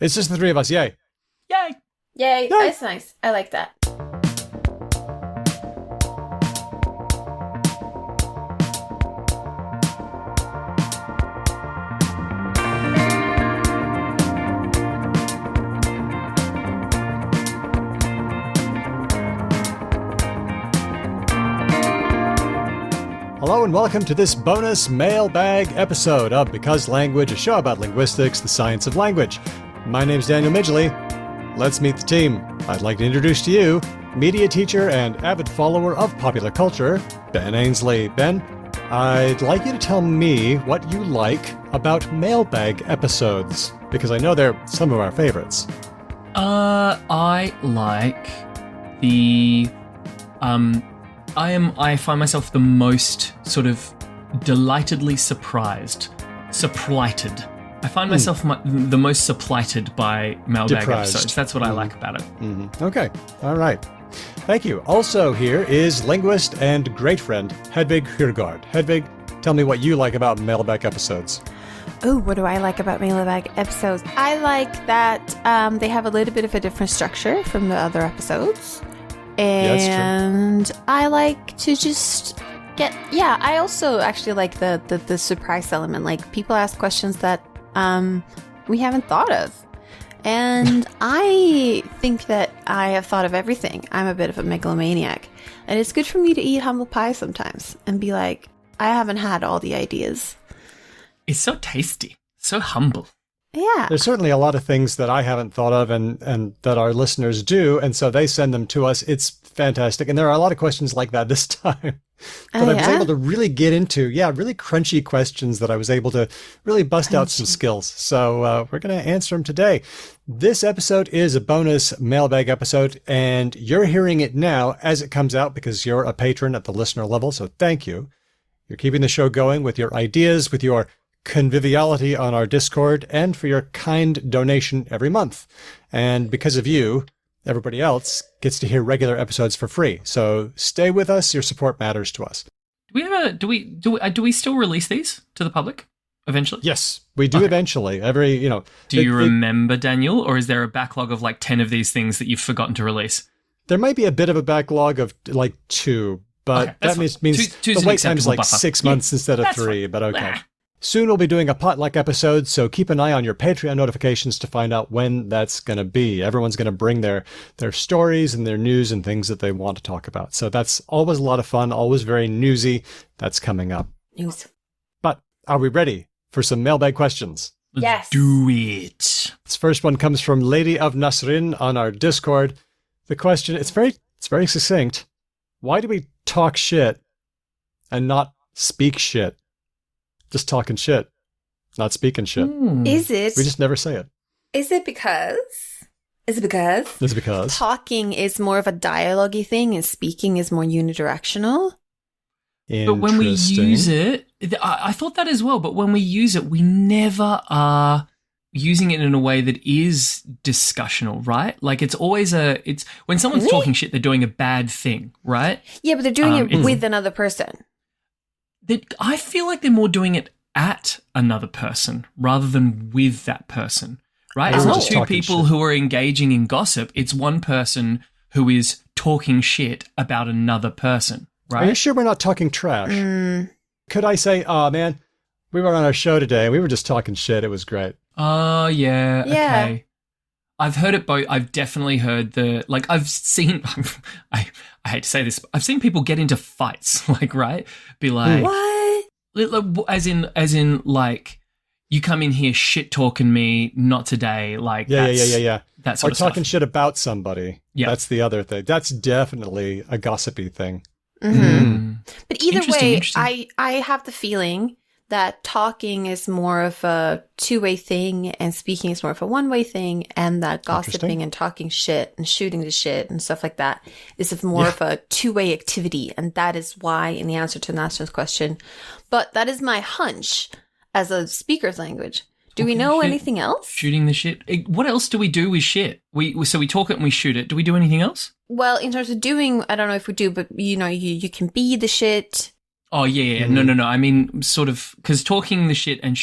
It's just the three of us. Yay. Yay! Yay, that's nice. I like that. Hello and welcome to this bonus mailbag episode of Because Language, a show about linguistics, the science of language. My name's Daniel Midgley. Let's meet the team. I'd like to introduce to you media teacher and avid follower of popular culture, Ben Ainsley. Ben, I'd like you to tell me what you like about mailbag episodes, because I know they're some of our favorites. I like the I find myself the most sort of delightedly surprised, supplighted. I find myself the most supplighted by mailbag Deprived. episodes. That's what I like about it. Mm-hmm. Okay. All right. Thank you. Also here is linguist and great friend Hedvig Hurgaard. Hedvig, tell me what you like about mailbag episodes. Oh, what do I like about mailbag episodes? I like that they have a little bit of a different structure from the other episodes. And I like to just I also actually like the surprise element. Like, people ask questions that we haven't thought of. And I think that I have thought of everything. I'm a bit of a megalomaniac. And it's good for me to eat humble pie sometimes and be like, I haven't had all the ideas. It's so tasty, so humble. Yeah. There's certainly a lot of things that I haven't thought of and that our listeners do, and so they send them to us. It's fantastic. And there are a lot of questions like that this time that I was able to really get into. Yeah, really crunchy questions that I was able to really bust out some skills. So we're going to answer them today. This episode is a bonus mailbag episode, and you're hearing it now as it comes out because you're a patron at the listener level, so thank you. You're keeping the show going with your ideas, with your conviviality on our Discord, and for your kind donation every month. And because of you, everybody else gets to hear regular episodes for free. So stay with us. Your support matters to us. Do we still release these to the public eventually? Yes, we do eventually. Do you remember, Daniel, or is there a backlog of like 10 of these things that you've forgotten to release? There might be a bit of a backlog of like 2, but that means the wait time is like buffer. 6 months instead of 3, but okay. Soon we'll be doing a potluck episode, so keep an eye on your Patreon notifications to find out when that's going to be. Everyone's going to bring their stories and their news and things that they want to talk about. So that's always a lot of fun, always very newsy. That's coming up. News. But are we ready for some mailbag questions? Yes. Do it. This first one comes from Lady of Nasrin on our Discord. The question, it's very succinct. Why do we talk shit and not speak shit? Just talking shit, not speaking shit. Is it? We just never say it. Is it because talking is more of a dialogue-y thing and speaking is more unidirectional? But when we use it, I thought that as well, but when we use it, we never are using it in a way that is discussional, right? Like, it's always it's when someone's talking shit, they're doing a bad thing, right? Yeah, but they're doing it with another person. I feel like they're more doing it at another person rather than with that person, right? It's not two people who are engaging in gossip. It's one person who is talking shit about another person, right? Are you sure we're not talking trash? Could I say, oh, man, we were on our show today and we were just talking shit. It was great. Oh, yeah. Okay. I've heard it both. I've definitely heard I've seen, I hate to say this, but I've seen people get into fights, like, right? Be like, what? As in, like, you come in here shit talking me, not today. Like, yeah. That sort or of talking stuff. shit about somebody. Yeah. That's the other thing. That's definitely a gossipy thing. But either way, Interesting. I have the feeling that talking is more of a two-way thing and speaking is more of a one-way thing, and that gossiping and talking shit and shooting the shit and stuff like that is more of a two-way activity. And that is why, in the answer to Nasrin's question, but that is my hunch as a speaker's language. Do we know anything else? Shooting the shit. What else do we do with shit? So we talk it and we shoot it. Do we do anything else? Well, in terms of doing, I don't know if we do, but you can be the shit. Oh, yeah. No. I mean, sort of, because talking the shit and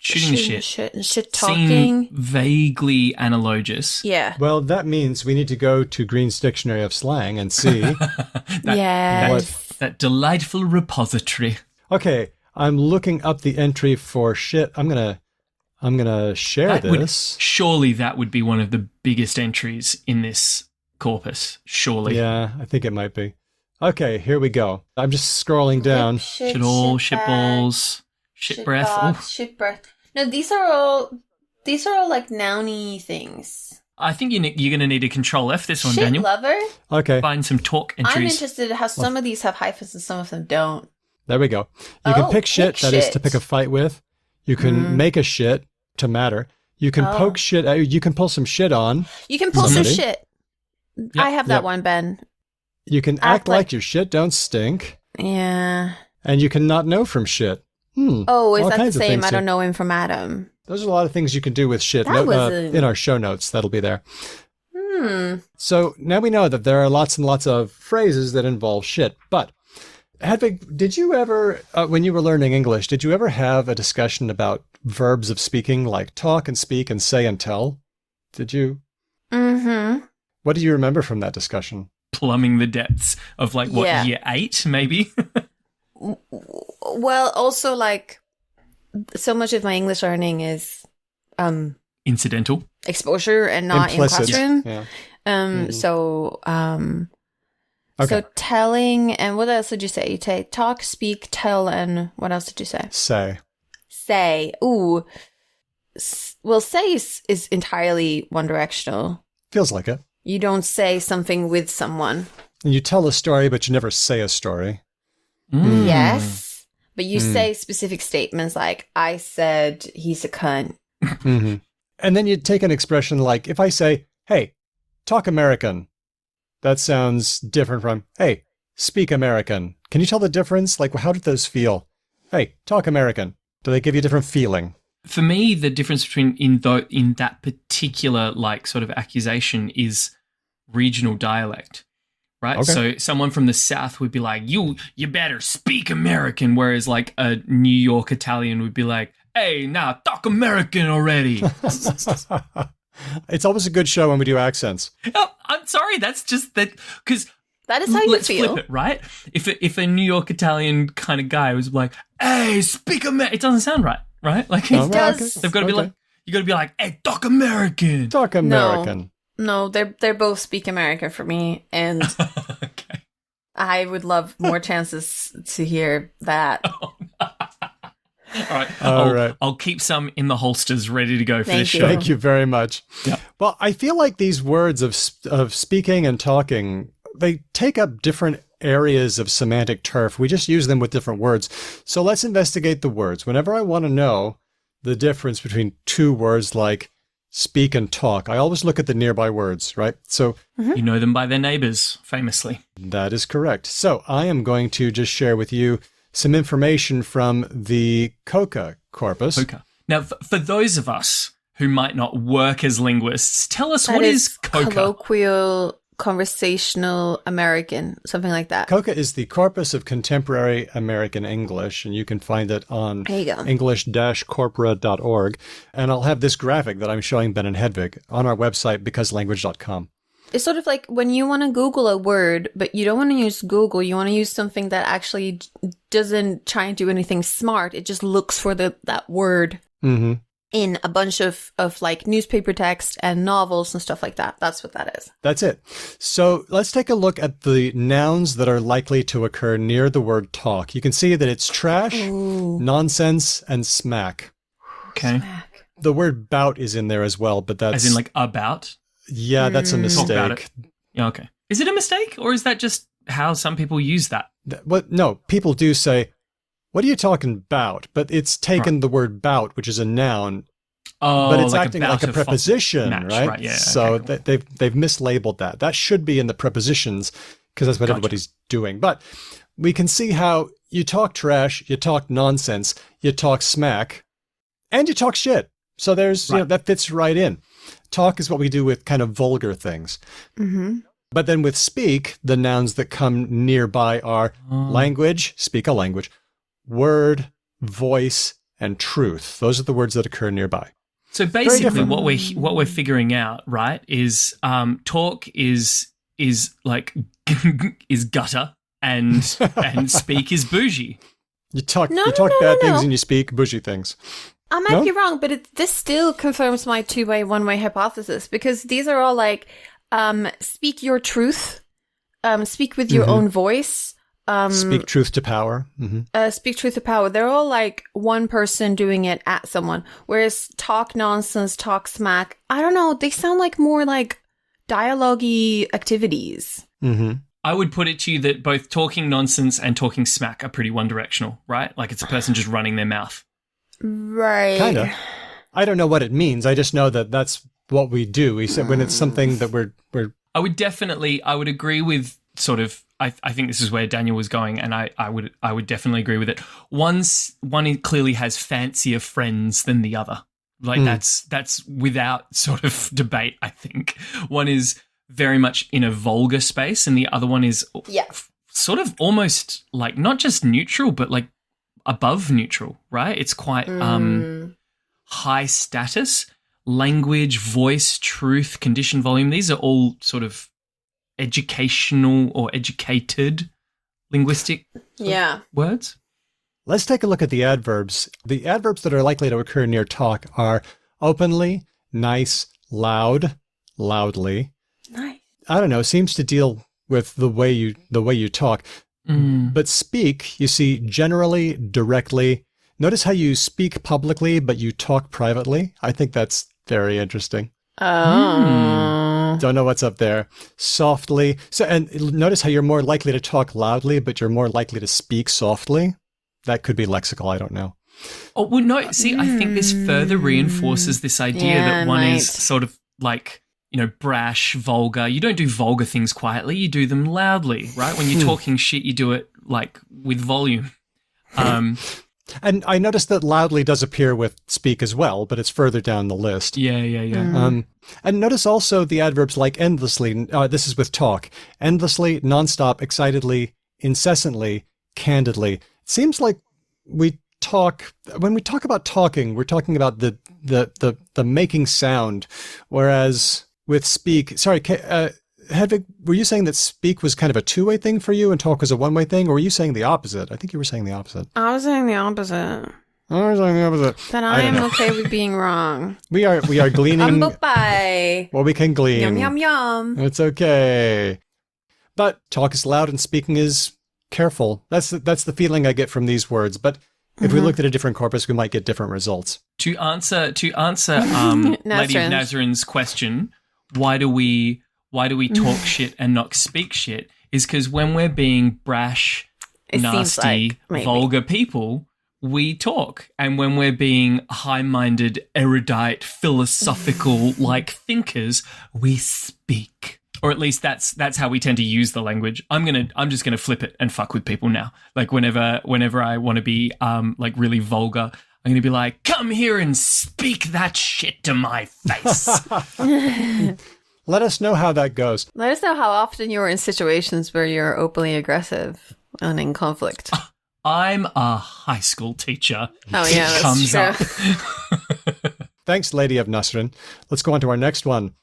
Shooting the shit. Shit talking. Seem vaguely analogous. Yeah. Well, that means we need to go to Green's Dictionary of Slang and see. That delightful repository. Okay, I'm looking up the entry for shit. I'm gonna share this. Surely that would be one of the biggest entries in this corpus. Surely. Yeah, I think it might be. Okay, here we go. I'm just scrolling down. Shit all, shit balls, shit breath. Shit breath. No, these are all like nouny things. I think you're going to need to Control F this one, Shit Daniel. lover? Okay. Find some talk entries. I'm interested in how some of these have hyphens and some of them don't. There we go. You can pick shit, that is to pick a fight with. You can make a shit to matter. You can poke shit. You can pull some shit on. You can pull some shit. Yep. I have that one, Ben. You can act like your shit don't stink. Yeah. And you can not know from shit. Oh, is that the same? I don't know him from Adam. Those are a lot of things you can do with shit. In our show notes, that'll be there. So now we know that there are lots and lots of phrases that involve shit. But Hedvig, did you ever, when you were learning English, did you ever have a discussion about verbs of speaking, like talk and speak and say and tell? Did you? Mm-hmm. What do you remember from that discussion? Plumbing the depths of year 8, maybe? Well, also so much of my English learning is incidental exposure and not implicit. In classroom. Yeah. So telling, and what else did you say? You say talk, speak, tell, and what else did you say? Say. Ooh. Well, say is entirely one directional. Feels like it. You don't say something with someone. And you tell a story, but you never say a story. Yes. But you say specific statements like, I said he's a cunt. Mm-hmm. And then you take an expression like, if I say, hey, talk American, that sounds different from, hey, speak American. Can you tell the difference? Like, how did those feel? Hey, talk American. Do they give you a different feeling? For me, the difference between in that particular sort of accusation is regional dialect. Right? Okay. So someone from the South would be like, you better speak American, whereas a New York Italian would be like, hey, now talk American already. It's always a good show when we do accents. Oh, I'm sorry, that's just that, because that is how you let's feel. flip it, right? If a New York Italian kind of guy was like, hey, speak American, it doesn't sound right? It does. They've got to be you got to be like, hey, talk American. Talk American. No, they're both speak American for me, and okay. I would love more chances to hear that. All right. I'll keep some in the holsters ready to go for this show. Thank you very much. Yep. Well, I feel like these words of speaking and talking, they take up different areas of semantic turf. We just use them with different words. So let's investigate the words. Whenever I want to know the difference between two words like speak and talk, I always look at the nearby words, right? So you know them by their neighbors, famously. That is correct. So I am going to just share with you some information from the COCA corpus. COCA. Now, for those of us who might not work as linguists, tell us what is COCA? Colloquial Conversational American, something like that. COCA is the Corpus of Contemporary American English, and you can find it on english-corpora.org. And I'll have this graphic that I'm showing Ben and Hedvig on our website, becauselanguage.com. It's sort of like when you want to Google a word, but you don't want to use Google. You want to use something that actually doesn't try and do anything smart. It just looks for that word in a bunch of newspaper text and novels and stuff like that. That's what that is. That's it. So let's take a look at the nouns that are likely to occur near the word talk. You can see that it's trash, nonsense, and smack. Okay. Smack. The word bout is in there as well, but that's... As in about? Yeah, that's a mistake. Talk about it. Yeah, okay. Is it a mistake, or is that just how some people use that? No, people do say, what are you talking about? But it's taken the word bout, which is a noun, but it's acting like a preposition, right? Yeah, so okay, cool. they've mislabeled that. That should be in the prepositions because that's what everybody's doing. But we can see how you talk trash, you talk nonsense, you talk smack, and you talk shit. So there's, that fits right in. Talk is what we do with kind of vulgar things. Mm-hmm. But then with speak, the nouns that come nearby are language, speak a language, word, voice, and truth. Those are the words that occur nearby. So basically what we're figuring out, right, is talk is like is gutter and speak is bougie. You talk bad things and you speak bougie things. I might be wrong, but this still confirms my two-way, one-way hypothesis, because these are all like speak your truth, speak with your own voice. Speak truth to power. Speak truth to power. They're all like one person doing it at someone. Whereas talk nonsense, talk smack, I don't know, they sound like more like dialogue-y activities. I would put it to you that both talking nonsense and talking smack are pretty one-directional, right? Like it's a person just running their mouth. Right. Kind of. I don't know what it means. I just know that that's what we do. We said when it's something that we're I would agree with sort of, I think this is where Daniel was going, and I would definitely agree with it. One clearly has fancier friends than the other. Like that's without sort of debate, I think. One is very much in a vulgar space, and the other one is sort of almost like not just neutral, but like above neutral, right? It's quite high status. Language, voice, truth, condition, volume, these are all sort of educational or educated linguistic words. Let's take a look at the adverbs. The adverbs that are likely to occur near talk are openly, nice, loud, loudly. Nice. I don't know, seems to deal with the way you talk. But speak, you see generally, directly. Notice how you speak publicly, but you talk privately. I think that's very interesting. Oh. Don't know what's up there. Softly. So, and notice how you're more likely to talk loudly, but you're more likely to speak softly. That could be lexical. I don't know. Oh, well, no. See, I think this further reinforces this idea that one is sort of like, you know, brash, vulgar. You don't do vulgar things quietly. You do them loudly, right? When you're talking shit, you do it like with volume. And I noticed that loudly does appear with speak as well, but it's further down the list. Yeah. And notice also the adverbs like endlessly. This is with talk. Endlessly, nonstop, excitedly, incessantly, candidly. It seems like when we talk about talking, we're talking about the making sound, whereas with speak, sorry, Hedvig, were you saying that speak was kind of a two-way thing for you and talk was a one-way thing, or were you saying the opposite? I think you were saying the opposite. I was saying the opposite. I was saying the opposite. But I am okay with being wrong. We are gleaning. Humble pie. Well, we can glean. Yum, yum, yum. It's okay. But talk is loud and speaking is careful. That's the feeling I get from these words. But if we looked at a different corpus, we might get different results. To answer Lady Nazarin's question, why do we talk shit and not speak shit, is because when we're being brash, nasty, vulgar people, we talk. And when we're being high-minded, erudite, philosophical, like thinkers, we speak. Or at least that's how we tend to use the language. I'm just gonna flip it and fuck with people now. Like whenever I want to be like really vulgar, I'm gonna be like, come here and speak that shit to my face. Let us know how that goes. Let us know how often you're in situations where you're openly aggressive and in conflict. I'm a high school teacher. Oh, yeah, that's comes true. up. Thanks, Lady of Nasrin. Let's go on to our next one.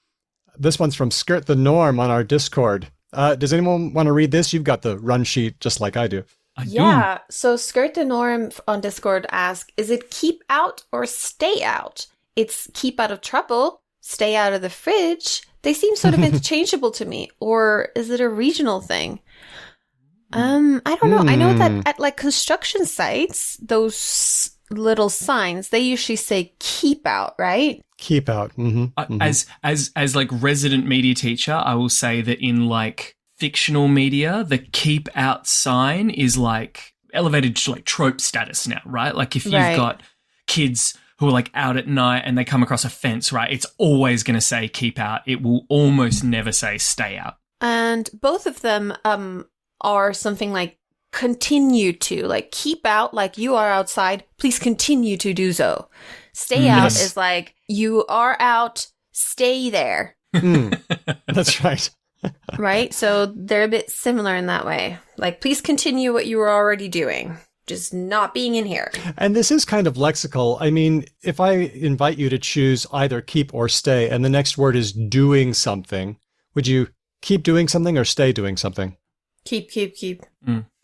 This one's from Skirt the Norm on our Discord. Does anyone want to read this? You've got the run sheet just like I do. Yeah, so Skirt the Norm on Discord asks, is it keep out or stay out? It's keep out of trouble, stay out of the fridge. They seem sort of interchangeable to me. Or is it a regional thing? I don't know. I know that at like construction sites, those little signs, they usually say keep out, right? Keep out. As like resident media teacher, I will say that in like fictional media, the keep out sign is like elevated to like trope status now, right? Like if you've got kids who are like out at night and they come across a fence, right? It's always going to say keep out. It will almost never say stay out. And both of them are something like continue to, like keep out, like you are outside, please continue to do so. Stay out is like you are out, stay there. That's right. Right? So they're a bit similar in that way. Like, please continue what you were already doing. just not being in here. And this is kind of lexical. I mean, if I invite you to choose either keep or stay, and the next word is doing something, would you keep doing something or stay doing something? Keep.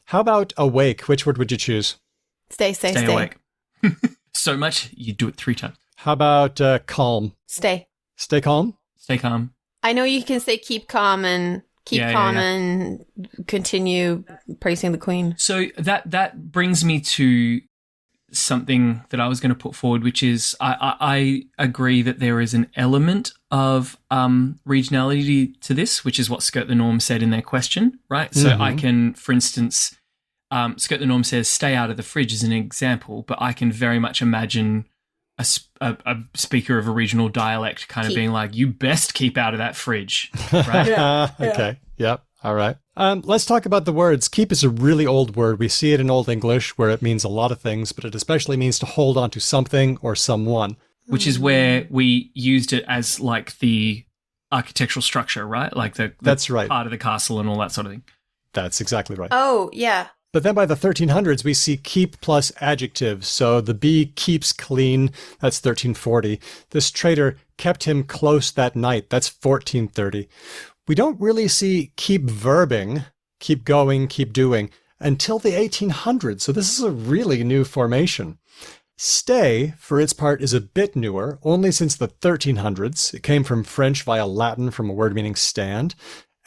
How about awake? Which word would you choose? Stay. awake. So much, you do it 3 times. How about calm? Stay. Stay calm? Stay calm. I know you can say keep calm and and continue praising the queen. So that brings me to something that I was going to put forward, which is I agree that there is an element of regionality to this, which is what Skirt the Norm said in their question, right? So I can, for instance, Skirt the Norm says stay out of the fridge as an example, but I can very much imagine a speaker of a regional dialect kind of being like, you best keep out of that fridge, right? Okay. Yep. All right. Let's talk about the words. Keep is a really old word. We see it in Old English where it means a lot of things, but it especially means to hold on to something or someone. Which is where we used it as like the architectural structure, right? Like the That's right. part of the castle and all that sort of thing. That's exactly right. Oh, yeah. But then by the 1300s, we see keep plus adjective. So the bee keeps clean. That's 1340. This trader kept him close that night. That's 1430. We don't really see keep verbing, keep going, keep doing, until the 1800s. So this is a really new formation. Stay, for its part, is a bit newer, only since the 1300s. It came from French via Latin from a word meaning stand.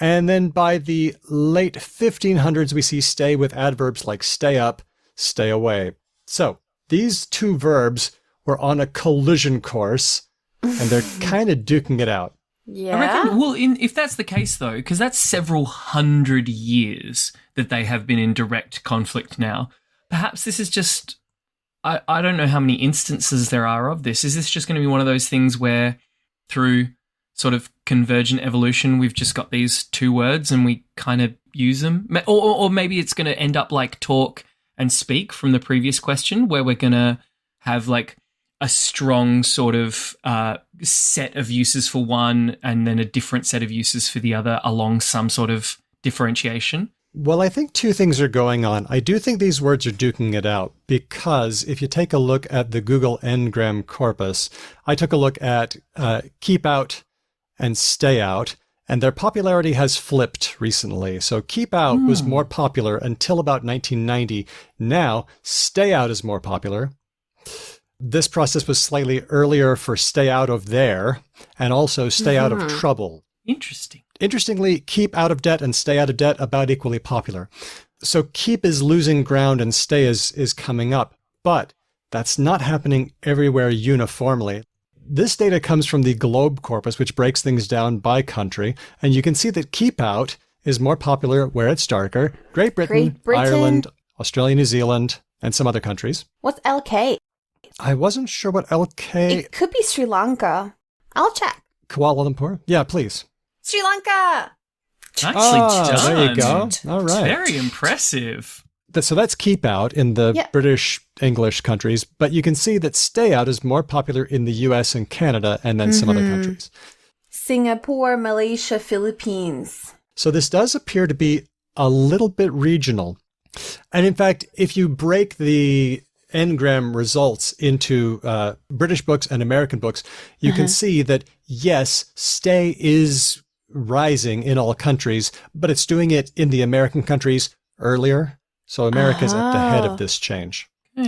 And then by the late 1500s, we see stay with adverbs like stay up, stay away. So these two verbs were on a collision course, and they're kind of duking it out. Yeah. I reckon, well, if that's the case, though, because that's several hundred years that they have been in direct conflict now, perhaps this is just, I don't know how many instances there are of this. Is this just going to be one of those things where through sort of convergent evolution, we've just got these two words and we kind of use them? Or maybe it's going to end up like talk and speak from the previous question, where we're going to have like a strong sort of set of uses for one and then a different set of uses for the other along some sort of differentiation. Well, I think two things are going on. I do think these words are duking it out because if you take a look at the Google Ngram corpus, I took a look at keep out and stay out, and their popularity has flipped recently. So keep out was more popular until about 1990. Now, stay out is more popular. This process was slightly earlier for stay out of there and also stay out of trouble. Interesting. Interestingly, keep out of debt and stay out of debt about equally popular. So keep is losing ground and stay is coming up, but that's not happening everywhere uniformly. This data comes from the Globe corpus, which breaks things down by country, and you can see that keep out is more popular where it's darker. Great Britain, Ireland, Australia, New Zealand, and some other countries. What's LK? I wasn't sure what LK... It could be Sri Lanka. I'll check. Kuala Lumpur? Yeah, please. Sri Lanka! Nicely done. There you go. All right. Very impressive. So that's keep out in the British English countries, but you can see that stay out is more popular in the US and Canada and then some other countries. Singapore, Malaysia, Philippines. So this does appear to be a little bit regional. And in fact, if you break the Ngram results into British books and American books, you can see that, yes, stay is rising in all countries, but it's doing it in the American countries earlier. So America's at the head of this change.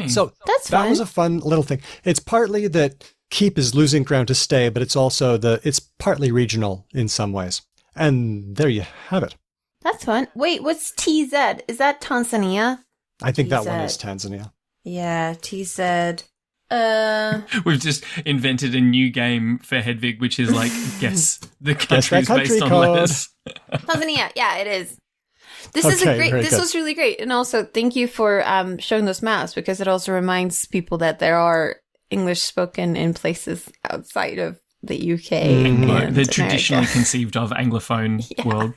So that was a fun little thing. It's partly that keep is losing ground to stay, but it's also it's partly regional in some ways. And there you have it. That's fun. Wait, what's TZ? Is that Tanzania? I think that one is Tanzania. Yeah, TZ. We've just invented a new game for Hedvig, which is like guess the countries based on code. letters. Tanzania, yeah, it is. This is a great. This was really great, and also thank you for showing those maps because it also reminds people that there are English spoken in places outside of the UK and the traditionally conceived of Anglophone world.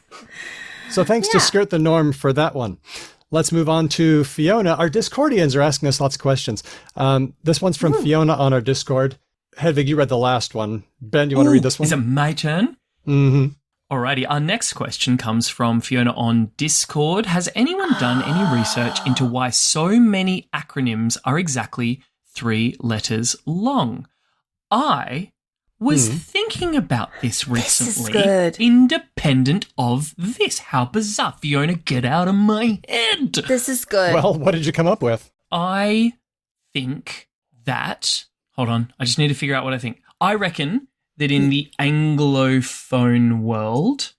So thanks to Skirt the Norm for that one. Let's move on to Fiona. Our Discordians are asking us lots of questions. This one's from Fiona on our Discord. Hedvig, you read the last one. Ben, do you want to read this one? Is it my turn? Mm-hmm. Alrighty, our next question comes from Fiona on Discord. Has anyone done any research into why so many acronyms are exactly 3 letters long? I was thinking about this recently. This is good. Independent of this. How bizarre. Fiona, get out of my head. This is good. Well, what did you come up with? I think that... Hold on. I just need to figure out what I think. I reckon that in the Anglophone world,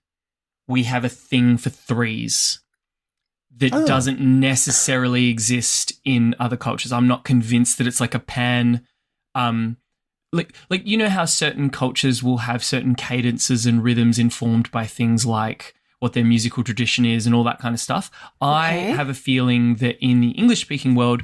we have a thing for 3s that doesn't necessarily exist in other cultures. I'm not convinced that it's like a pan... Like you know how certain cultures will have certain cadences and rhythms informed by things like what their musical tradition is and all that kind of stuff. Okay. I have a feeling that in the English-speaking world,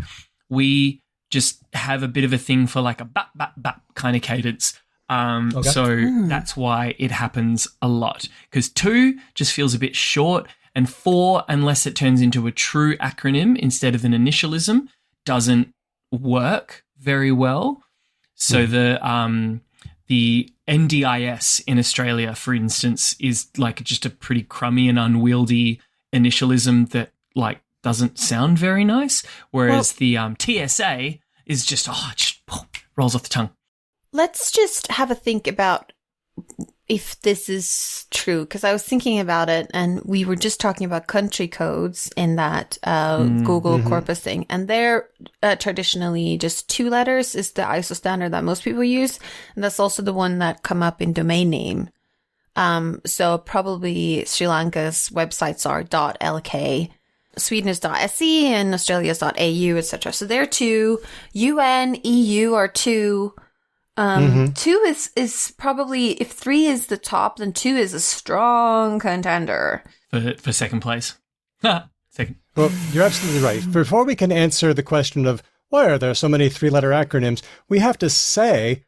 we just have a bit of a thing for like a bap, bap, bap kind of cadence. So that's why it happens a lot. Because 2 just feels a bit short, and 4, unless it turns into a true acronym instead of an initialism, doesn't work very well. So the NDIS in Australia, for instance, is like just a pretty crummy and unwieldy initialism that like doesn't sound very nice. Whereas the TSA is just rolls off the tongue. Let's just have a think about if this is true, because I was thinking about it, and we were just talking about country codes in that Google Corpus thing, and they're traditionally just 2 letters is the ISO standard that most people use, and that's also the one that come up in domain name. So probably Sri Lanka's websites are .lk, Sweden is .se, and Australia is .au, etc. So they're 2. UN, EU are 2. 2 is probably, if 3 is the top, then 2 is a strong contender. For second place. Second. Well, you're absolutely right. Before we can answer the question of why are there so many 3-letter acronyms, we have to say,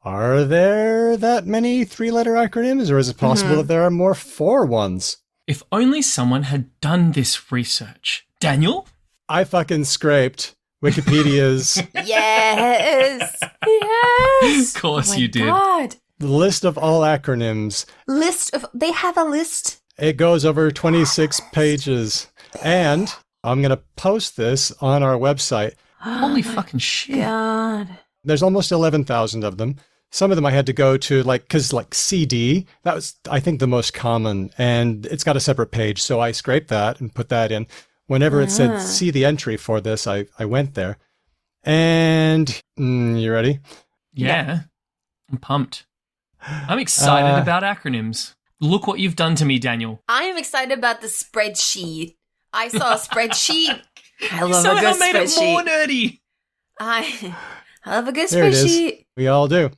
are there that many 3-letter acronyms, or is it possible that there are more 4 ones? If only someone had done this research. Daniel? I fucking scraped Wikipedia's... Yes! Yes! Of course you did. God. The list of all acronyms. They have a list? It goes over 26 pages. And I'm going to post this on our website. Holy fucking shit. God. There's almost 11,000 of them. Some of them I had to go to, because CD, that was, I think, the most common. And it's got a separate page. So I scraped that and put that in. Whenever it said, see the entry for this, I went there. And you ready? Yeah. I'm pumped. I'm excited about acronyms. Look what you've done to me, Daniel. I am excited about the spreadsheet. I saw a spreadsheet. I love somehow a good made spreadsheet. it more nerdy. I love a good There it spreadsheet. is. We all do.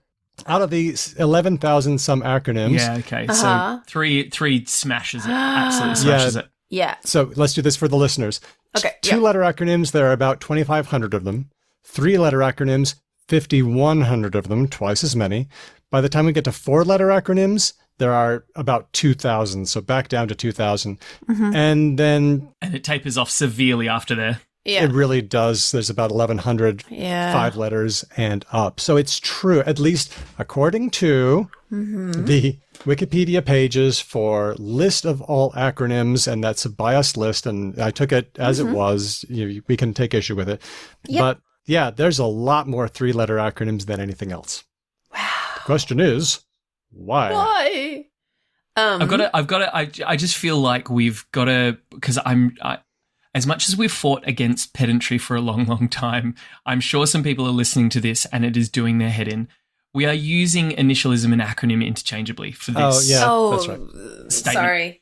Out of these 11,000 some acronyms. Yeah, okay. So three smashes it. Absolutely smashes it. Yeah. So let's do this for the listeners. Okay. 2-letter acronyms, there are about 2,500 of them. 3-letter acronyms, 5,100 of them, twice as many. By the time we get to 4-letter acronyms, there are about 2,000, so back down to 2,000. And then... And it tapers off severely after there. Yeah. It really does. There's about 1,100 5 letters and up. So it's true, at least according to the Wikipedia pages for list of all acronyms, and that's a biased list, and I took it as it was. We can take issue with it. Yep. But yeah, there's a lot more 3-letter acronyms than anything else. Wow. The question is, why? Why? I just feel like we've got to, because as much as we've fought against pedantry for a long, long time, I'm sure some people are listening to this and it is doing their head in. We are using initialism and acronym interchangeably for this. Oh, yeah, that's right. Statement. Sorry.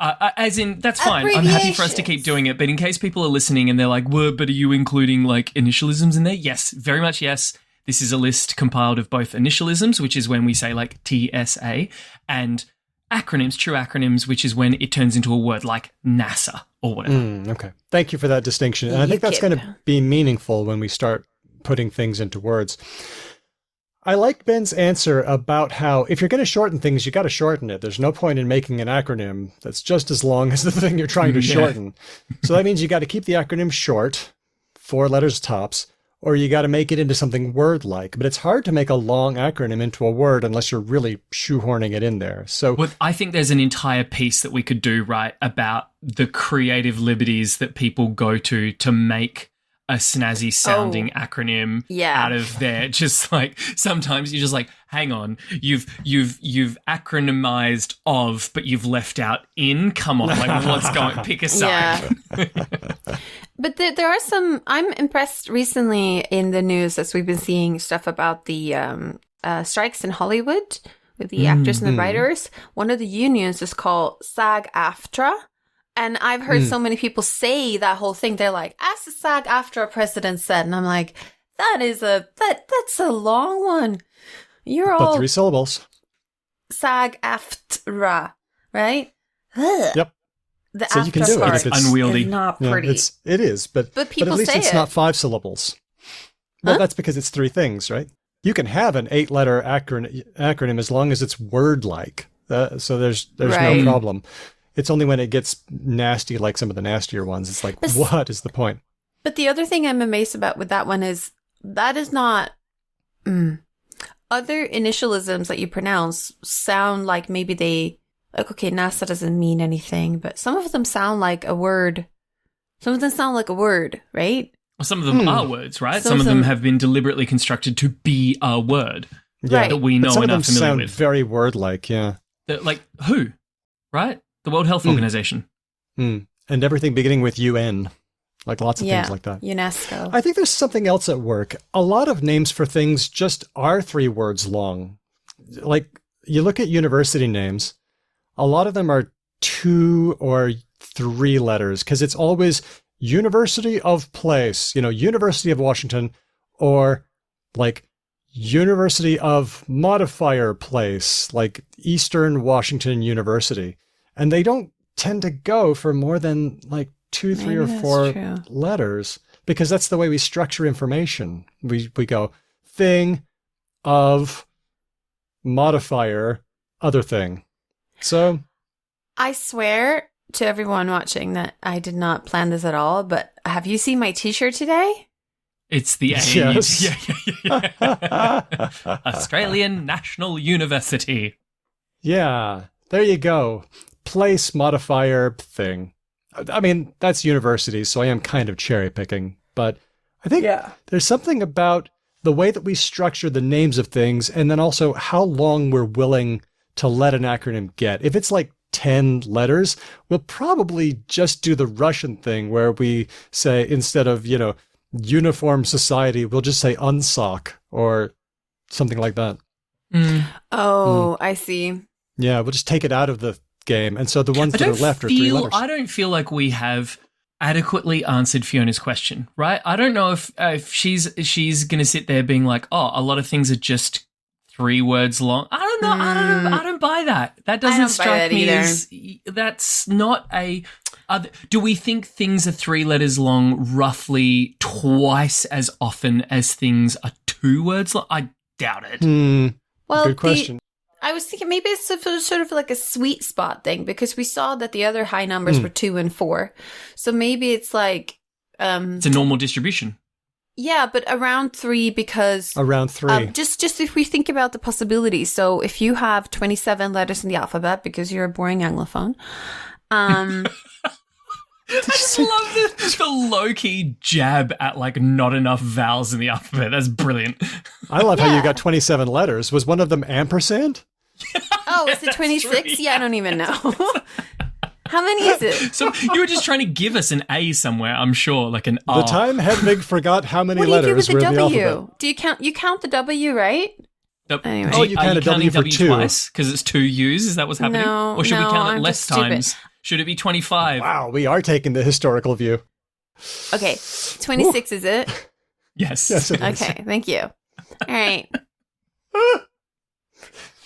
As in, that's fine. I'm happy for us to keep doing it. But in case people are listening and they're like, well, but are you including like initialisms in there? Yes, very much yes. This is a list compiled of both initialisms, which is when we say like TSA, and acronyms, true acronyms, which is when it turns into a word like NASA or whatever. Okay. Thank you for that distinction. And I think that's going to be meaningful when we start putting things into words. I like Ben's answer about how if you're going to shorten things, you got to shorten it. There's no point in making an acronym that's just as long as the thing you're trying to shorten. So that means you got to keep the acronym short, 4 letters tops, or you got to make it into something word-like. But it's hard to make a long acronym into a word unless you're really shoehorning it in there. So I think there's an entire piece that we could do, right, about the creative liberties that people go to make a snazzy sounding acronym out of there. Just like sometimes you're just like, hang on, you've acronymized of, but you've left out in. Come on, like what's going? Pick a side. Yeah. But there are some. I'm impressed recently in the news as we've been seeing stuff about the strikes in Hollywood with the actors and the writers. One of the unions is called SAG-AFTRA. And I've heard so many people say that whole thing. They're like, as the SAG-AFTRA president said. And I'm like, that's a long one. You're all... But 3 syllables. SAG-AFTRA, right? Ugh. Yep. The so you can do it. It's unwieldy. Is not pretty. It is, but people at least say it's not 5 syllables. Well, that's because it's 3 things, right? You can have an 8-letter acronym as long as it's word-like. So there's no problem. It's only when it gets nasty, like some of the nastier ones, it's like, what is the point? But the other thing I'm amazed about with that one is that is not... Other initialisms that you pronounce sound like maybe they... Like, okay, NASA doesn't mean anything, but some of them sound like a word. Some of them sound like a word, right? Well, some of them are words, right? Some of them have been deliberately constructed to be a word that we know and are familiar with. Some of them sound very word-like, yeah. Like who, right? The World Health Organization. And everything beginning with UN. Like lots of things like that. UNESCO. I think there's something else at work. A lot of names for things just are 3 words long. Like, you look at university names, a lot of them are 2 or 3 letters because it's always University of Place, University of Washington, or like University of Modifier Place, like Eastern Washington University. And they don't tend to go for more than like 2, 3, or 4 letters because that's the way we structure information. We go thing of modifier other thing. So I swear to everyone watching that I did not plan this at all, but have you seen my t-shirt today? It's the yes. Australian National University. Yeah, there you go. Place modifier thing. I mean, that's university, so I am kind of cherry picking, but I think there's something about the way that we structure the names of things and then also how long we're willing to let an acronym get. If it's like 10 letters, we'll probably just do the Russian thing where we say, instead of, uniform society, we'll just say UNSOC or something like that. I see. Yeah, we'll just take it out of the game. And so the ones that are left are 3 letters. I don't feel like we have adequately answered Fiona's question, right? I don't know if she's going to sit there being like, oh, a lot of things are just 3 words long. I don't know. I don't buy that. That doesn't strike me as... That's not a... do we think things are 3 letters long roughly twice as often as things are 2 words long? I doubt it. Well, good question. I was thinking maybe it's sort of like a sweet spot thing because we saw that the other high numbers were 2 and 4. So maybe it's like... it's a normal distribution. Yeah, but around 3 because... Around 3. Just if we think about the possibilities. So if you have 27 letters in the alphabet because you're a boring Anglophone... I just love the low-key jab at, like, not enough vowels in the alphabet. That's brilliant. I love how you got 27 letters. Was one of them ampersand? Oh, is it 26? Yeah, I don't even know. How many is it? So you were just trying to give us an A somewhere, I'm sure, like an R. The time Hedwig forgot how many letters were in the What do you do with the W? alphabet. Do you count? You count the W, right? Anyway. Oh, you count a W for 2. Twice because it's 2 U's? Is that what's happening? No, or should we count it I'm less just times? stupid. Should it be 25? Wow, we are taking the historical view. Okay, 26 is it? Yes. Yes, it is. Okay, thank you. All right.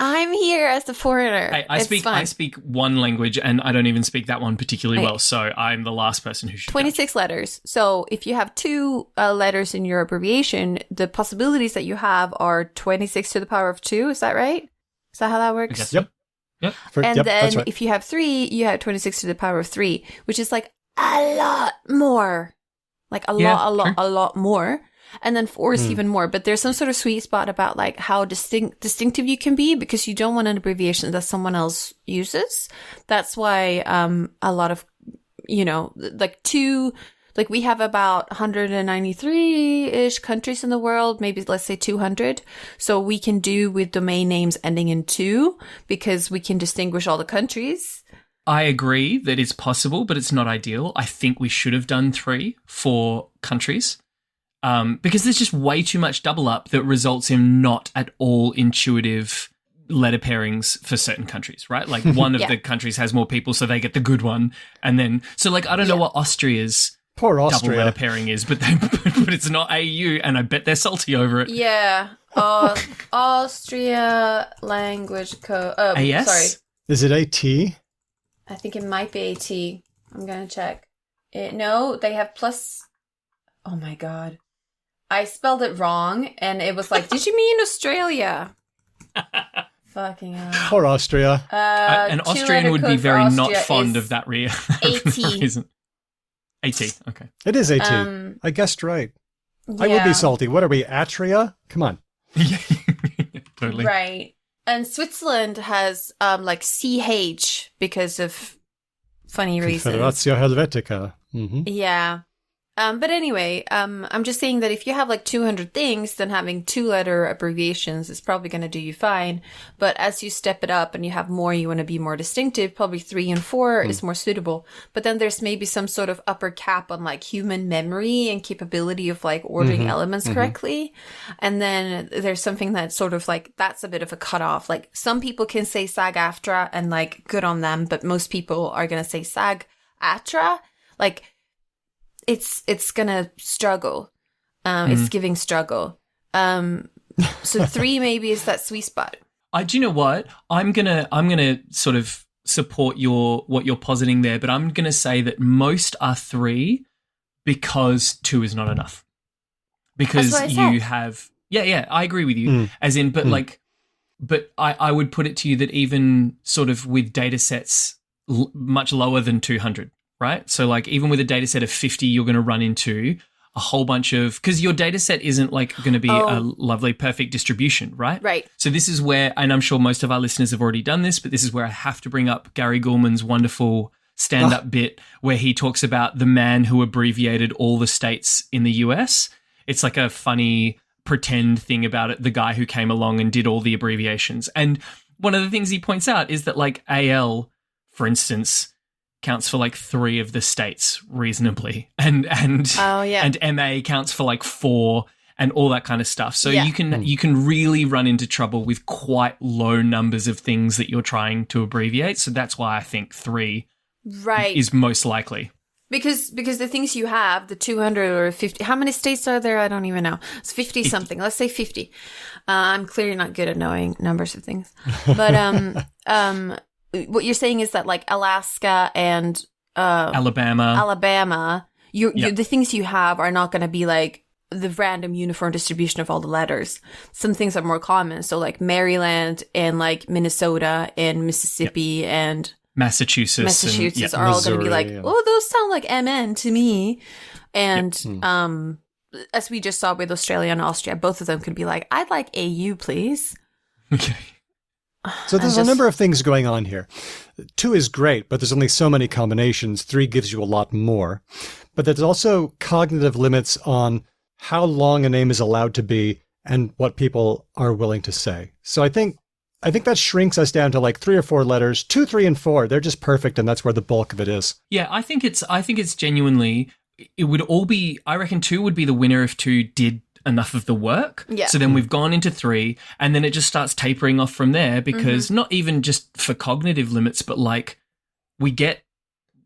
I'm here as the foreigner. Hey, I speak one language and I don't even speak that one particularly well, so I'm the last person who should 26 letters. So if you have 2 letters in your abbreviation, the possibilities that you have are 26 to the power of 2. Is that right? Is that how that works? Yep. And then that's right. if you have 3, you have 26 to the power of 3, which is like a lot more. Like a lot more. And then 4 is even more. But there's some sort of sweet spot about like how distinctive you can be, because you don't want an abbreviation that someone else uses. That's why a lot of, like we have about 193-ish countries in the world, maybe let's say 200. So we can do with domain names ending in 2 because we can distinguish all the countries. I agree that it's possible, but it's not ideal. I think we should have done 3 for countries because there's just way too much double up that results in not at all intuitive letter pairings for certain countries, right? Like one of the countries has more people, so they get the good one. And then, so like, I don't know what Austria's Poor Austria. double letter pairing is, but it's not AU, and I bet they're salty over it. Yeah. Austria language code. AS? Sorry. Is it AT? I think it might be AT. I'm going to check. No, they have plus. Oh my God. I spelled it wrong, and it was like, did you mean Australia? Fucking hell. Poor Austria. An Austrian would be very not fond of that AT. AT, okay. It is AT. I guessed right. I would be salty. What are we, Atria? Come on. Yeah, totally. Right. And Switzerland has like CH because of funny reasons. Confederatio Helvetica. Mm-hmm. Yeah. But anyway, I'm just saying that if you have like 200 things, then having 2-letter abbreviations is probably going to do you fine. But as you step it up and you have more, you want to be more distinctive, probably 3 and 4 is more suitable. But then there's maybe some sort of upper cap on like human memory and capability of like ordering elements correctly. And then there's something that's sort of like, that's a bit of a cutoff. Like some people can say SAG-AFTRA and like good on them, but most people are going to say SAG-ATRA. Like, it's gonna struggle. It's giving struggle. So 3 maybe is that sweet spot. Do you know what? I'm gonna sort of support what you're positing there, but I'm gonna say that most are 3 because 2 is not enough. Because you have I agree with you. As in, but but I would put it to you that even sort of with data sets much lower than 200. Right? So like even with a data set of 50, you're going to run into a whole bunch of, because your data set isn't like going to be a lovely, perfect distribution, right? Right. So this is where, and I'm sure most of our listeners have already done this, but this is where I have to bring up Gary Gulman's wonderful stand-up bit where he talks about the man who abbreviated all the states in the US. It's like a funny pretend thing about it, the guy who came along and did all the abbreviations. And one of the things he points out is that like AL, for instance, counts for like 3 of the states reasonably, and MA counts for like 4, and all that kind of stuff. So you can really run into trouble with quite low numbers of things that you're trying to abbreviate. So that's why I think 3 is most likely. Because the things you have, the 200 or 50, how many states are there? I don't even know. It's 50 something. Let's say 50. I'm clearly not good at knowing numbers of things, but what you're saying is that like Alaska and Alabama, the things you have are not going to be like the random uniform distribution of all the letters. Some things are more common. So like Maryland and like Minnesota and Mississippi and Massachusetts are all going to be like, oh, those sound like MN to me. And as we just saw with Australia and Austria, both of them could be like, I'd like AU, please. Okay. So there's a number of things going on here. 2 is great, but there's only so many combinations. 3 gives you a lot more. But there's also cognitive limits on how long a name is allowed to be and what people are willing to say. So I think that shrinks us down to like 3 or 4 letters. 2, 3, and 4, they're just perfect, and that's where the bulk of it is. Yeah, I think it's genuinely, it would all be, I reckon 2 would be the winner if 2 did enough of the work. Yeah. So then we've gone into 3, and then it just starts tapering off from there, because not even just for cognitive limits, but like we get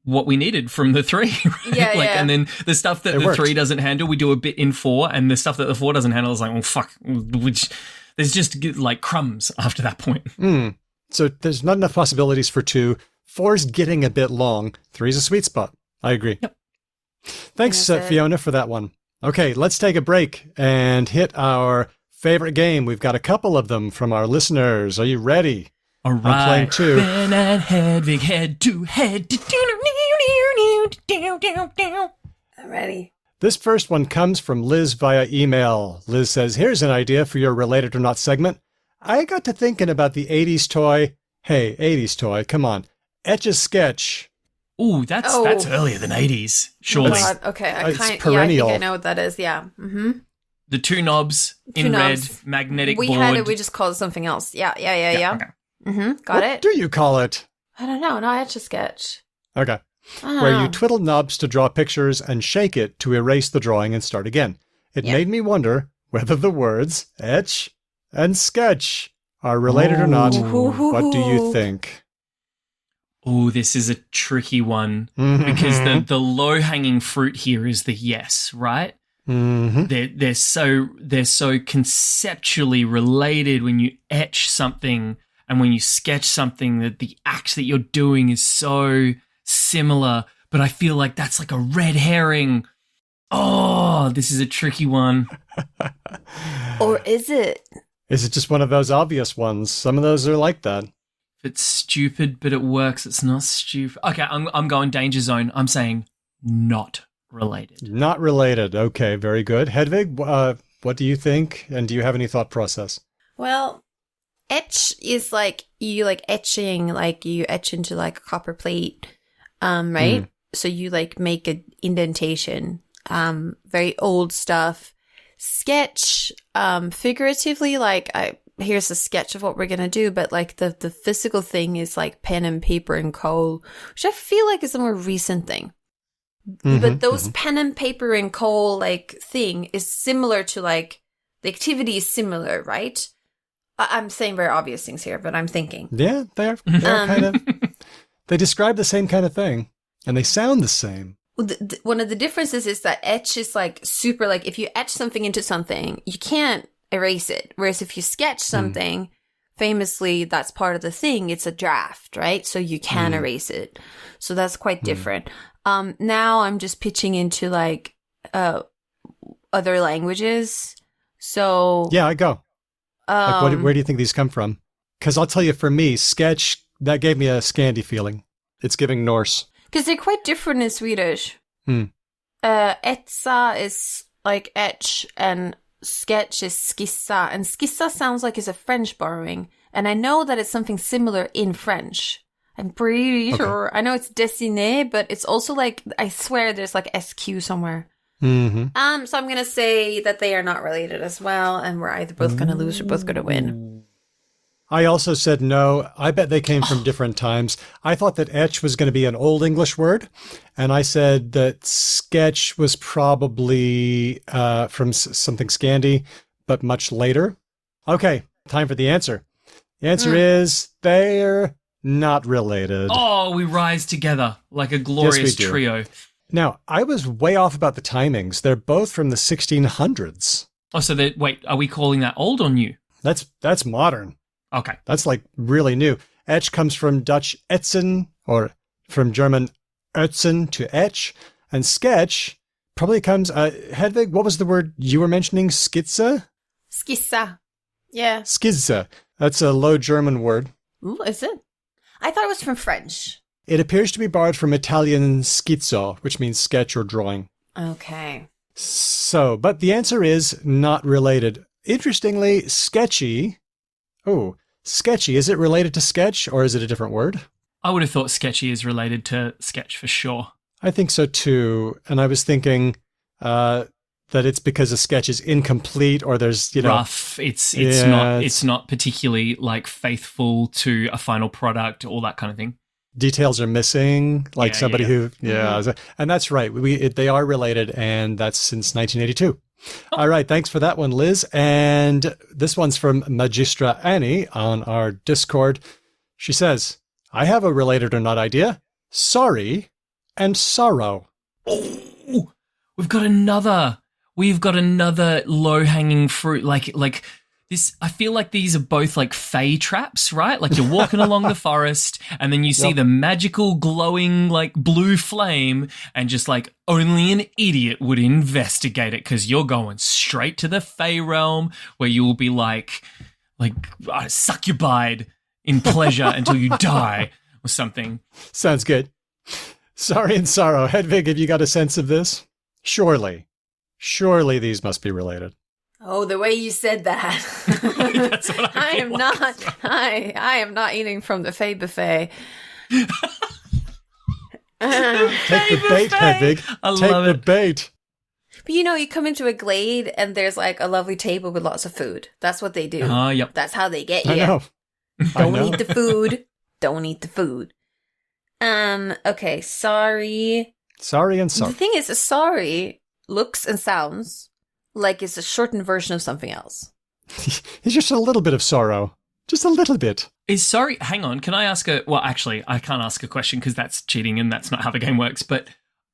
what we needed from the 3. Right? Yeah, And then the stuff that the 3 doesn't handle, we do a bit in 4, and the stuff that the 4 doesn't handle is like, well, fuck, there's just like crumbs after that point. So there's not enough possibilities for 2. 4's getting a bit long. 3's a sweet spot. I agree. Yep. Thanks, Fiona, for that one. Okay, let's take a break and hit our favorite game. We've got a couple of them from our listeners. Are you ready? All right. I'm playing 2. Ben and Hedvig head to head. I'm ready. This first one comes from Liz via email. Liz says, here's an idea for your Related or Not segment. I got to thinking about the 80s toy. Hey, 80s toy, come on. Etch-a-Sketch. Ooh, that's earlier than 80s, surely. God, okay, I think I know what that is, yeah. Mm-hmm. The two knobs in red, magnetic board. We had it, we just called it something else. Yeah. Okay. Mm-hmm, got what it. do you call it? I don't know, no, Etch-a-Sketch. Okay. Where you twiddle knobs to draw pictures and shake it to erase the drawing and start again. It made me wonder whether the words etch and sketch are related or not. What do you think? Oh, this is a tricky one because the low-hanging fruit here is the yes, right? Mm-hmm. They're so conceptually related when you etch something and when you sketch something, that the act that you're doing is so similar, but I feel like that's like a red herring. Oh, this is a tricky one. Or is it? Is it just one of those obvious ones? Some of those are like that. If it's stupid, but it works, it's not stupid. Okay, I'm going danger zone. I'm saying not related. Not related. Okay, very good. Hedvig, what do you think? And do you have any thought process? Well, etch is like you like etching, like you etch into like a copper plate, right? So you like make an indentation, very old stuff. Sketch, figuratively, like here's a sketch of what we're gonna do, but like the physical thing is like pen and paper and coal, which I feel like is a more recent thing. But those pen and paper and coal like thing is similar to like the activity is similar, right? I'm saying very obvious things here, but I'm thinking. Yeah, they're kind of. They describe the same kind of thing, and they sound the same. One of the differences is that etch is like super, like if you etch something into something, you can't erase it. Whereas if you sketch something, famously, that's part of the thing. It's a draft, right? So you can erase it. So that's quite different. Now I'm just pitching into like other languages. So yeah, I go. Like where do you think these come from? Because I'll tell you, for me, sketch, that gave me a Scandi feeling. It's giving Norse. Because they're quite different in Swedish. Etsa is like etch and sketch is skissa. And skissa sounds like it's a French borrowing. And I know that it's something similar in French. I'm pretty sure. I know it's dessiné, but it's also like, I swear there's like SQ somewhere. So I'm going to say that they are not related as well. And we're either both going to lose or both going to win. I also said no. I bet they came from different times. I thought that etch was going to be an Old English word. And I said that sketch was probably from something Scandi, but much later. Okay, time for the answer. The answer is they're not related. Oh, we rise together like a glorious trio. Now, I was way off about the timings. They're both from the 1600s. Oh, so wait, are we calling that old or new? That's modern. Okay. That's like really new. Etch comes from Dutch etzen, or from German etzen to etch. And sketch probably comes, Hedvig, what was the word you were mentioning? Skizza? Skissa. Yeah. Skizza. That's a Low German word. Ooh, is it? I thought it was from French. It appears to be borrowed from Italian schizzo, which means sketch or drawing. Okay. So, but the answer is not related. Interestingly, sketchy. Oh, sketchy. Is it related to sketch, or is it a different word? I would have thought sketchy is related to sketch for sure. I think so too. And I was thinking that it's because a sketch is incomplete, or there's, rough. It's not particularly like faithful to a final product, all that kind of thing. Details are missing, like somebody who, and that's right. They are related, and that's since 1982. All right, thanks for that one, Liz. And this one's from Magistra Annie on our Discord. She says, I have a related or not idea. Sorry and sorrow. Oh, we've got another low-hanging fruit, like this. I feel like these are both like fey traps, right? Like you're walking along the forest and then you see the magical glowing like blue flame, and just like only an idiot would investigate it, because you're going straight to the fey realm where you will be like succubied in pleasure until you die or something. Sounds good. Sorry and sorrow. Hedvig, have you got a sense of this? Surely. Surely these must be related. Oh, the way you said that. That's what I am not. I am not eating from the Fey buffet. Take the bait, Hedvig. Take the bait. But you come into a glade and there's like a lovely table with lots of food. That's what they do. Yep. That's how they get you. I know. Don't eat the food. Don't eat the food. Okay, sorry. Sorry and sorry. The thing is, sorry looks and sounds like it's a shortened version of something else. It's just a little bit of sorrow. Just a little bit. Is sorry, hang on, can I ask well, actually, I can't ask a question because that's cheating and that's not how the game works, but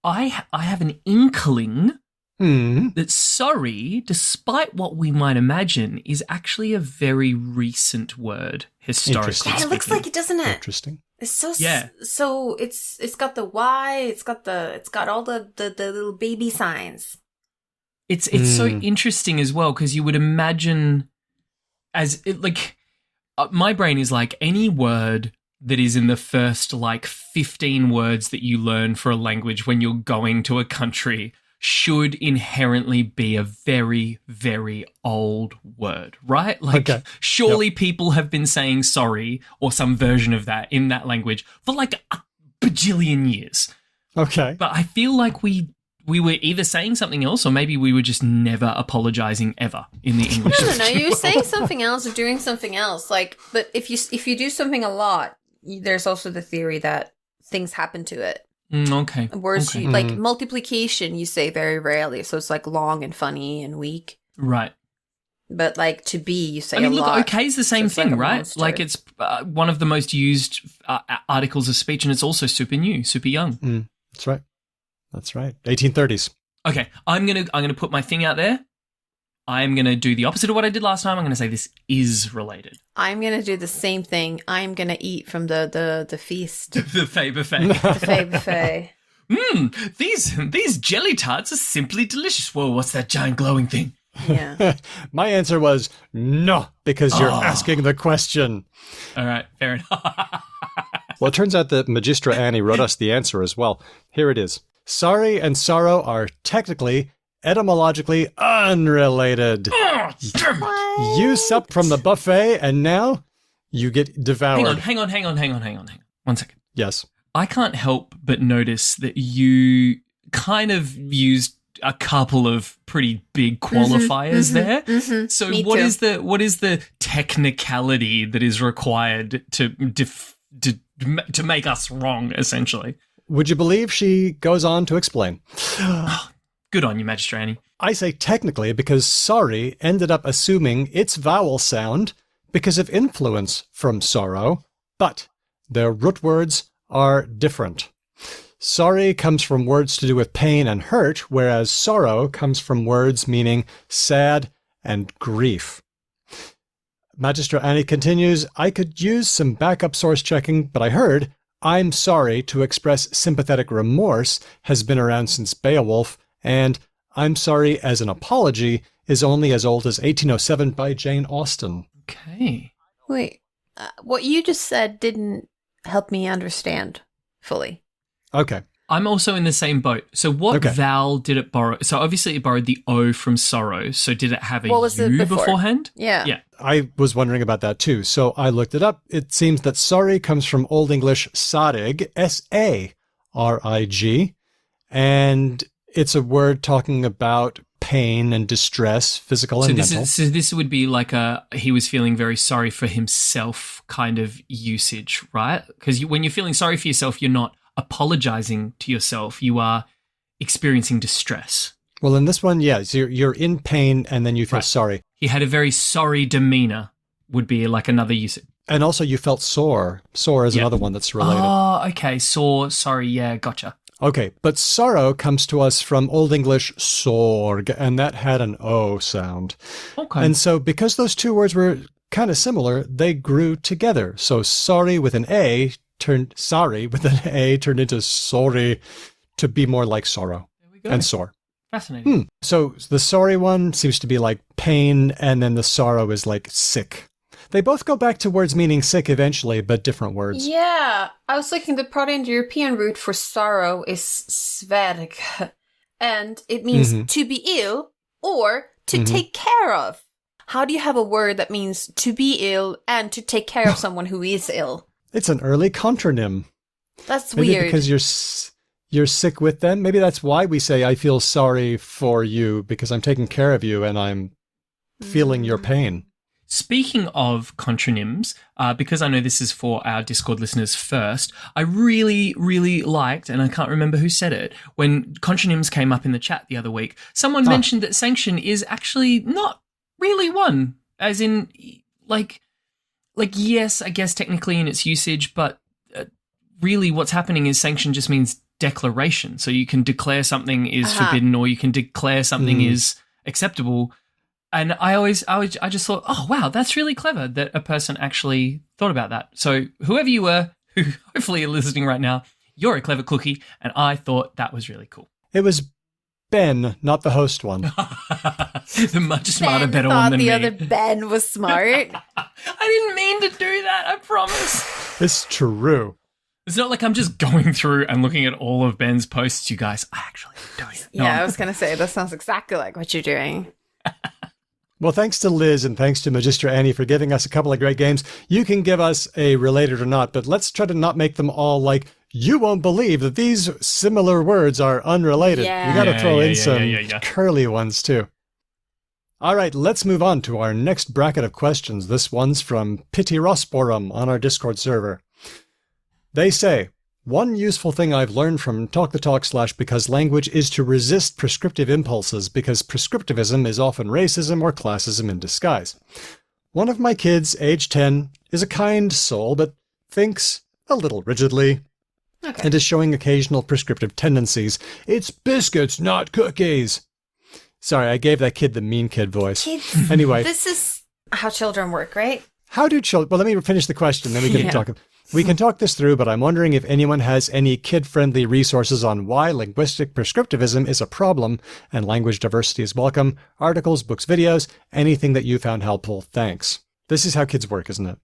I have an inkling that sorry, despite what we might imagine, is actually a very recent word, historically. Yeah, it looks like it, doesn't it? Interesting. It's so so it's got the Y, it's got all the little baby signs. It's so interesting as well because you would imagine my brain is like any word that is in the first 15 words that you learn for a language when you're going to a country should inherently be a very, very old word, right? Surely people have been saying sorry or some version of that in that language for a bajillion years. Okay. But I feel like we were either saying something else or maybe we were just never apologizing ever in the English. No, you're saying something else or doing something else. But if you do something a lot, there's also the theory that things happen to it. Okay. Words multiplication, you say very rarely, so it's long and funny and weak. Right. But to be, you say a lot. Okay is the same thing, right? Monster. It's one of the most used articles of speech, and it's also super new, super young. That's right. That's right. 1830s. Okay, I'm gonna put my thing out there. I'm going to do the opposite of what I did last time. I'm going to say this is related. I'm going to do the same thing. I'm going to eat from the feast. The Fey buffet. The Fey buffet. These jelly tarts are simply delicious. Whoa, what's that giant glowing thing? Yeah. My answer was no, because you're asking the question. All right, fair enough. Well, it turns out that Magistra Annie wrote us the answer as well. Here it is. Sorry and sorrow are technically etymologically unrelated. You sup from the buffet and now you get devoured. Hang on. 1 second. Yes. I can't help but notice that you kind of used a couple of pretty big qualifiers there. So what is the technicality that is required to make us wrong, essentially? Would you believe she goes on to explain? Good on you, Magistra Annie. I say technically because sorry ended up assuming its vowel sound because of influence from sorrow, but their root words are different. Sorry comes from words to do with pain and hurt, whereas sorrow comes from words meaning sad and grief. Magistra Annie continues, I could use some backup source checking, but I heard I'm sorry to express sympathetic remorse has been around since Beowulf, and I'm sorry as an apology is only as old as 1807 by Jane Austen. Okay. Wait, what you just said didn't help me understand fully. Okay. I'm also in the same boat. So what vowel did it borrow? So obviously it borrowed the O from sorrow. So did it have a U beforehand? Yeah. I was wondering about that too. So I looked it up. It seems that sorry comes from Old English sarig, S-A-R-I-G, and it's a word talking about pain and distress, physical and mental. So this would be like he was feeling very sorry for himself kind of usage, right? Because when you're feeling sorry for yourself, you're not apologizing to yourself. You are experiencing distress. Well, in this one, yeah, so you're in pain and then you feel sorry. He had a very sorry demeanor would be like another usage. And also you felt sore. Sore is another one that's related. Oh, okay. Sore, sorry, yeah, gotcha. Okay, but sorrow comes to us from Old English sorg, and that had an O sound. Okay. And so because those two words were kind of similar, they grew together. So sorry with an A turned into sorry to be more like sorrow. There we go. And sore. Fascinating. So the sorry one seems to be like pain, and then the sorrow is like sick. They both go back to words meaning sick eventually, but different words. Yeah, I was thinking the Proto-Indo-European root for sorrow is sverg, and it means to be ill or to take care of. How do you have a word that means to be ill and to take care of someone who is ill? It's an early contronym. That's Maybe weird. because you're sick with them. Maybe that's why we say, I feel sorry for you because I'm taking care of you and I'm feeling your pain. Speaking of contronyms, because I know this is for our Discord listeners first, I really, really liked, and I can't remember who said it, when contronyms came up in the chat the other week, someone mentioned that sanction is actually not really one, as in, like yes, I guess technically in its usage, but really what's happening is sanction just means declaration. So you can declare something is forbidden or you can declare something is acceptable. And I just thought, oh, wow, that's really clever that a person actually thought about that. So whoever you were, who hopefully are listening right now, you're a clever cookie, and I thought that was really cool. It was Ben, not the host one. The much smarter, better one than the me. other Ben was smart. I didn't mean to do that, I promise. It's true. It's not like I'm just going through and looking at all of Ben's posts, you guys. I actually am doing it. Yeah, I was going to say, that sounds exactly like what you're doing. Well, thanks to Liz and thanks to Magistra Annie for giving us a couple of great games. You can give us a related or not, but let's try to not make them all like, you won't believe that these similar words are unrelated. Yeah. We got to throw in some yeah. curly ones too. All right, let's move on to our next bracket of questions. This one's from Pity Rosporum on our Discord server. They say, one useful thing I've learned from Talk the Talk / Because Language is to resist prescriptive impulses because prescriptivism is often racism or classism in disguise. One of my kids, age 10, is a kind soul but thinks a little rigidly and is showing occasional prescriptive tendencies. It's biscuits, not cookies. Sorry, I gave that kid the mean kid voice. Kids, anyway. This is how children work, right? How do children... Well, let me finish the question, then we can talk... We can talk this through, but I'm wondering if anyone has any kid-friendly resources on why linguistic prescriptivism is a problem and language diversity is welcome. Articles, books, videos, anything that you found helpful. Thanks. This is how kids work, isn't it?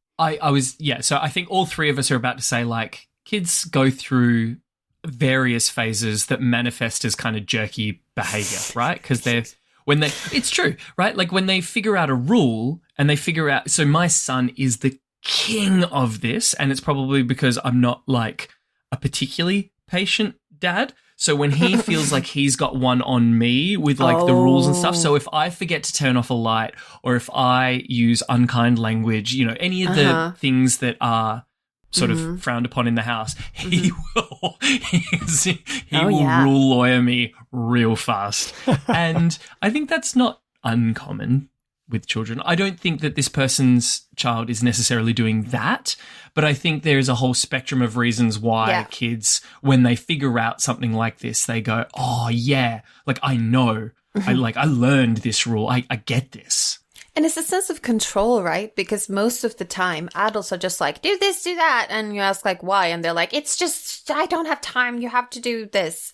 So I think all three of us are about to say, like, kids go through various phases that manifest as kind of jerky behavior, right? Because it's true, right? Like when they figure out a rule and they figure out, so my son is the king of this, and it's probably because I'm not like a particularly patient dad. So when he feels like he's got one on me with like the rules and stuff, so if I forget to turn off a light or if I use unkind language, you know, any of the things that are sort of frowned upon in the house, he will rule lawyer me real fast. And I think that's not uncommon with children. I don't think that this person's child is necessarily doing that, but I think there's a whole spectrum of reasons why kids, when they figure out something like this, they go, oh yeah, like I know, I learned this rule. I get this. And it's a sense of control, right? Because most of the time, adults are just like, do this, do that. And you ask like, why? And they're like, it's just, I don't have time. You have to do this.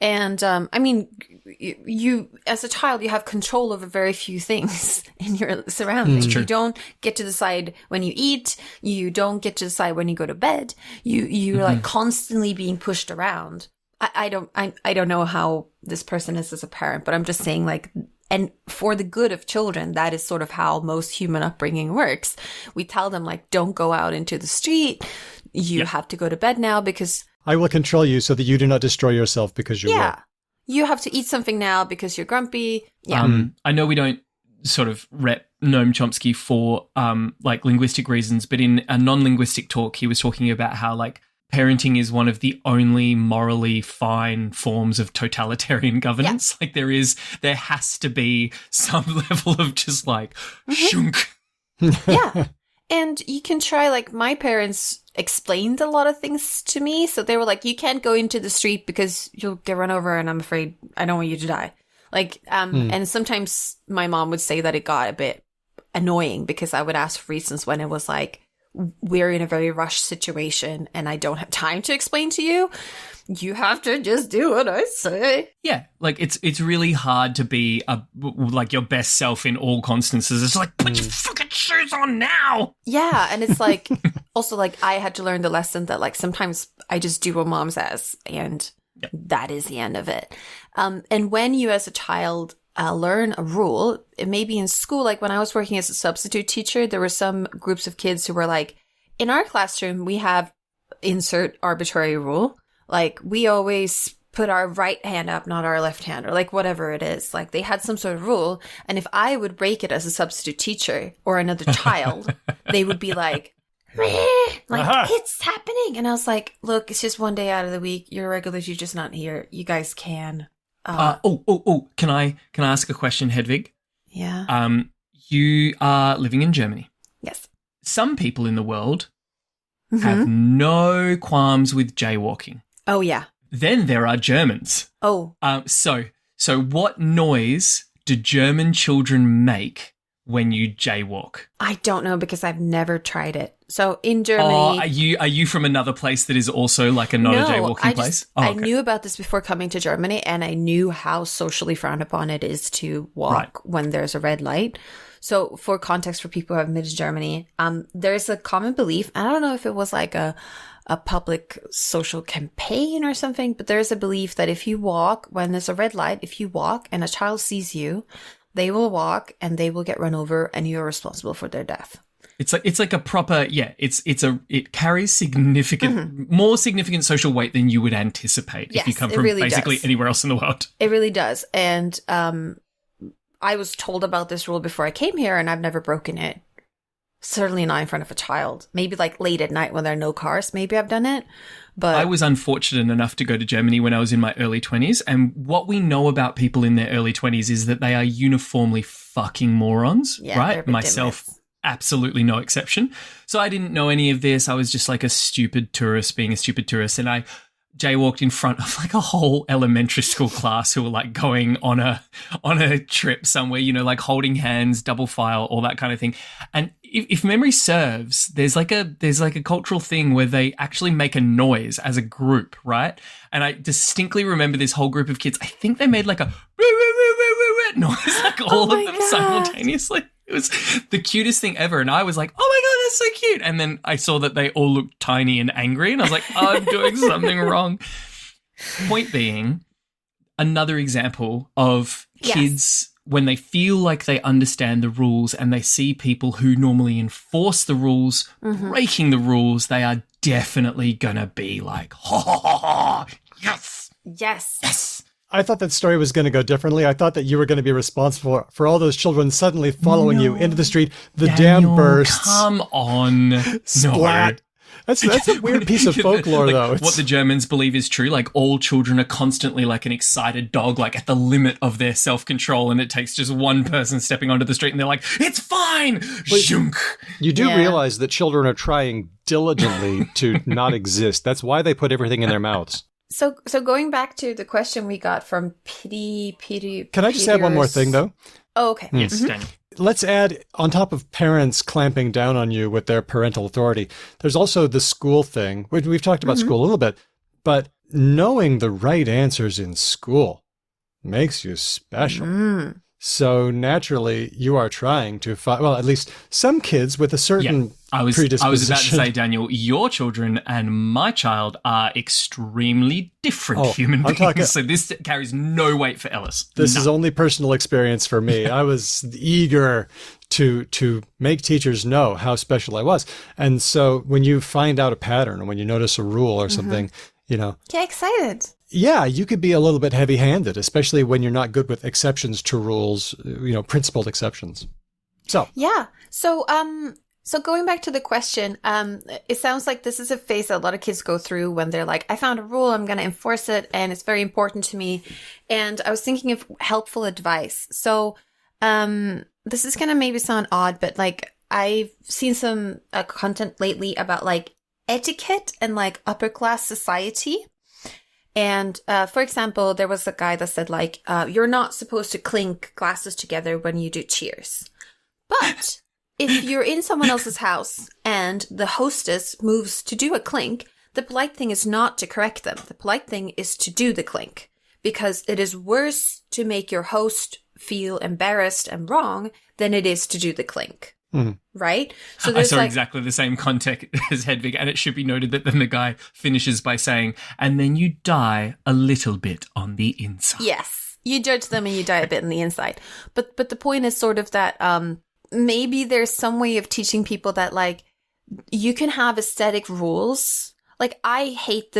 And, I mean, you, as a child, you have control over very few things in your surroundings. You don't get to decide when you eat. You don't get to decide when you go to bed. You're like constantly being pushed around. I don't know how this person is as a parent, but I'm just saying like, and for the good of children, that is sort of how most human upbringing works. We tell them like, don't go out into the street. You have to go to bed now because I will control you so that you do not destroy yourself because you will. You have to eat something now because you're grumpy. Yeah. I know we don't sort of rep Noam Chomsky for like linguistic reasons, but in a non-linguistic talk, he was talking about how like parenting is one of the only morally fine forms of totalitarian governance. Like there has to be some level of just like shunk. Yeah. And you can try, like, my parents explained a lot of things to me. So they were like, you can't go into the street because you'll get run over and I'm afraid I don't want you to die. Like, and sometimes my mom would say that it got a bit annoying because I would ask for reasons when it was like, we're in a very rushed situation and I don't have time to explain to you. You have to just do what I say. Yeah, like it's really hard to be like your best self in all constances. It's like, put your fucking shoes on now. Yeah, and it's like, also like I had to learn the lesson that like sometimes I just do what mom says and Yep. That is the end of it. And when you as a child learn a rule, it may be in school. Like when I was working as a substitute teacher, there were some groups of kids who were like, in our classroom, we have insert arbitrary rule. Like we always put our right hand up, not our left hand, or like whatever it is. Like they had some sort of rule. And if I would break it as a substitute teacher or another child, they would be like, like it's happening. And I was like, look, it's just one day out of the week. You're regulars. You're just not here. You guys can. Can I ask a question, Hedvig? Yeah. You are living in Germany. Yes. Some people in the world have no qualms with jaywalking. Oh, yeah. Then there are Germans. Oh. So what noise do German children make when you jaywalk? I don't know because I've never tried it. So in Germany, are you from another place that is also like a not a jaywalking place? I knew about this before coming to Germany, and I knew how socially frowned upon it is to walk when there's a red light. So for context for people who have been to Germany, there's a common belief. I don't know if it was like a public social campaign or something, but there's a belief that if you walk when there's a red light, if you walk and a child sees you, they will walk and they will get run over and you're responsible for their death. It's like a proper, it carries significant, more significant social weight than you would anticipate if you come from basically anywhere else in the world. It really does. And I was told about this rule before I came here and I've never broken it. Certainly not in front of a child. Maybe like late at night when there are no cars. Maybe I've done it. But I was unfortunate enough to go to Germany when I was in my early 20s. And what we know about people in their early 20s is that they are uniformly fucking morons, right? Myself, absolutely no exception. So I didn't know any of this. I was just like a stupid tourist being a stupid tourist. And I jaywalked in front of like a whole elementary school class who were like going on a trip somewhere, you know, like holding hands, double file, all that kind of thing. And if memory serves, there's like a cultural thing where they actually make a noise as a group, right? And I distinctly remember this whole group of kids. I think they made like a noise, like all of them simultaneously. It was the cutest thing ever. And I was like, oh my God, that's so cute. And then I saw that they all looked tiny and angry. And I was like, I'm doing something wrong. Point being, another example of kids when they feel like they understand the rules and they see people who normally enforce the rules, breaking the rules, they are definitely going to be like, ha, ha, ha, ha, yes. Yes. Yes. I thought that story was going to go differently. I thought that you were going to be responsible for all those children suddenly following you into the street. The dam bursts. Come on. Splat. That's a weird piece of folklore, though. What the Germans believe is true. Like all children are constantly like an excited dog, like at the limit of their self-control. And it takes just one person stepping onto the street and they're like, it's fine. Shunk. You do realize that children are trying diligently to not exist. That's why they put everything in their mouths. So going back to the question we got from Pity. Can I just add one more thing, though? Oh, okay. Yes, Daniel. Let's add, on top of parents clamping down on you with their parental authority, there's also the school thing. We've talked about school a little bit, but knowing the right answers in school makes you special. So naturally, you are trying to find, well, at least some kids with a certain predisposition. I was about to say, Daniel, your children and my child are extremely different human beings. So this carries no weight for Ellis. This is only personal experience for me. I was eager to make teachers know how special I was. And so when you find out a pattern or when you notice a rule or something, you know. Get excited. Yeah, you could be a little bit heavy-handed, especially when you're not good with exceptions to rules, you know, principled exceptions. So. Yeah. So going back to the question, it sounds like this is a phase that a lot of kids go through when they're like, I found a rule, I'm going to enforce it, and it's very important to me. And I was thinking of helpful advice. So this is going to maybe sound odd, but like I've seen some content lately about like etiquette and like upper class society. And, for example, there was a guy that said like, you're not supposed to clink glasses together when you do cheers. But if you're in someone else's house and the hostess moves to do a clink, the polite thing is not to correct them. The polite thing is to do the clink, because it is worse to make your host feel embarrassed and wrong than it is to do the clink. Right? So I saw exactly the same context as Hedvig, and it should be noted that then the guy finishes by saying, and then you die a little bit on the inside. Yes. You judge them and you die a bit on the inside. But the point is sort of that maybe there's some way of teaching people that, like, you can have aesthetic rules. Like, I hate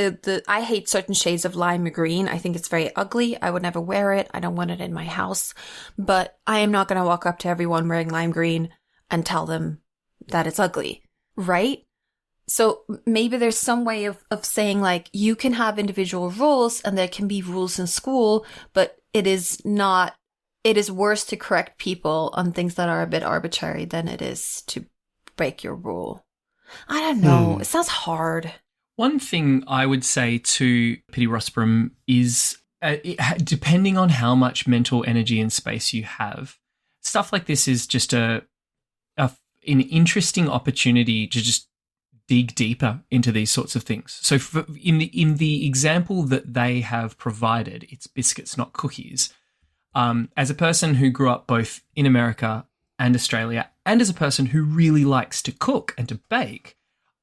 I hate certain shades of lime green. I think it's very ugly. I would never wear it. I don't want it in my house. But I am not going to walk up to everyone wearing lime green and tell them that it's ugly, right? So maybe there's some way of saying, like, you can have individual rules and there can be rules in school, but it is worse to correct people on things that are a bit arbitrary than it is to break your rule. I don't know. It sounds hard. One thing I would say to Pity Rosbrum is, depending on how much mental energy and space you have, stuff like this is just an interesting opportunity to just dig deeper into these sorts of things. So in the example that they have provided, it's biscuits, not cookies. As a person who grew up both in America and Australia, and as a person who really likes to cook and to bake,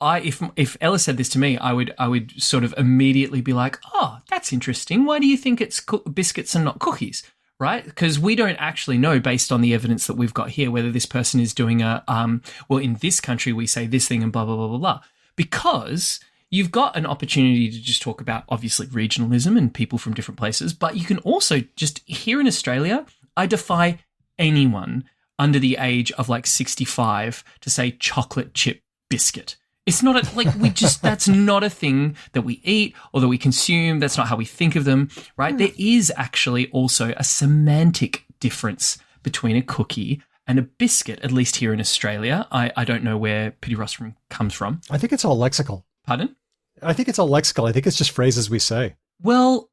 if Ella said this to me, I would sort of immediately be like, oh, that's interesting. Why do you think it's biscuits and not cookies? Right? Because we don't actually know, based on the evidence that we've got here, whether this person is doing well, in this country we say this thing and blah, blah, blah, blah, blah. Because you've got an opportunity to just talk about, obviously, regionalism and people from different places, but you can also just, here in Australia, I defy anyone under the age of like 65 to say chocolate chip biscuit. It's not that's not a thing that we eat or that we consume. That's not how we think of them, right? There is actually also a semantic difference between a cookie and a biscuit, at least here in Australia. I don't know where Pity Rostrum comes from. I think it's all lexical. Pardon? I think it's all lexical. I think it's just phrases we say. Well,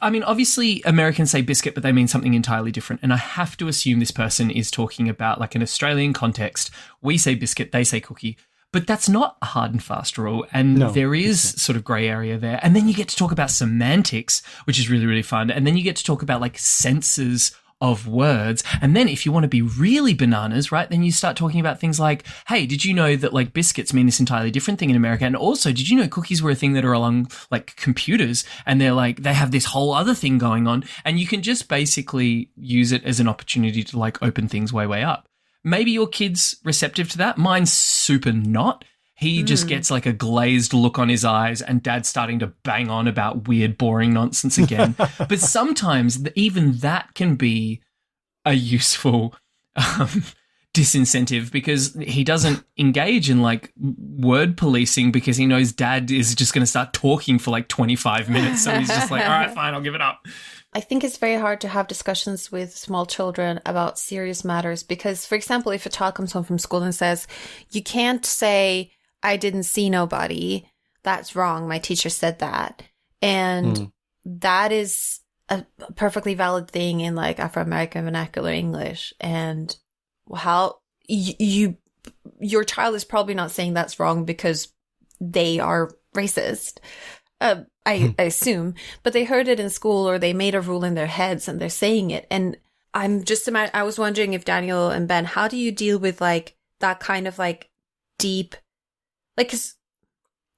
I mean, obviously Americans say biscuit, but they mean something entirely different. And I have to assume this person is talking about like an Australian context. We say biscuit, they say cookie. But that's not a hard and fast rule, and there is sort of grey area there. And then you get to talk about semantics, which is really, really fun. And then you get to talk about like senses of words. And then if you want to be really bananas, right, then you start talking about things like, hey, did you know that like biscuits mean this entirely different thing in America? And also, did you know cookies were a thing that are along like computers, and they have this whole other thing going on? And you can just basically use it as an opportunity to like open things way, way up. Maybe your kid's receptive to that. Mine's super not. He just gets like a glazed look on his eyes, and dad's starting to bang on about weird, boring nonsense again. But sometimes even that can be a useful disincentive, because he doesn't engage in like word policing because he knows dad is just going to start talking for like 25 minutes. So he's just like, all right, fine, I'll give it up. I think it's very hard to have discussions with small children about serious matters because, for example, if a child comes home from school and says, you can't say, I didn't see nobody, that's wrong, my teacher said that. And that is a perfectly valid thing in like Afro-American vernacular English. And how your child is probably not saying that's wrong because they are racist. I assume, but they heard it in school or they made a rule in their heads and they're saying it. And I was wondering if Daniel and Ben, how do you deal with like that kind of like deep, like, 'cause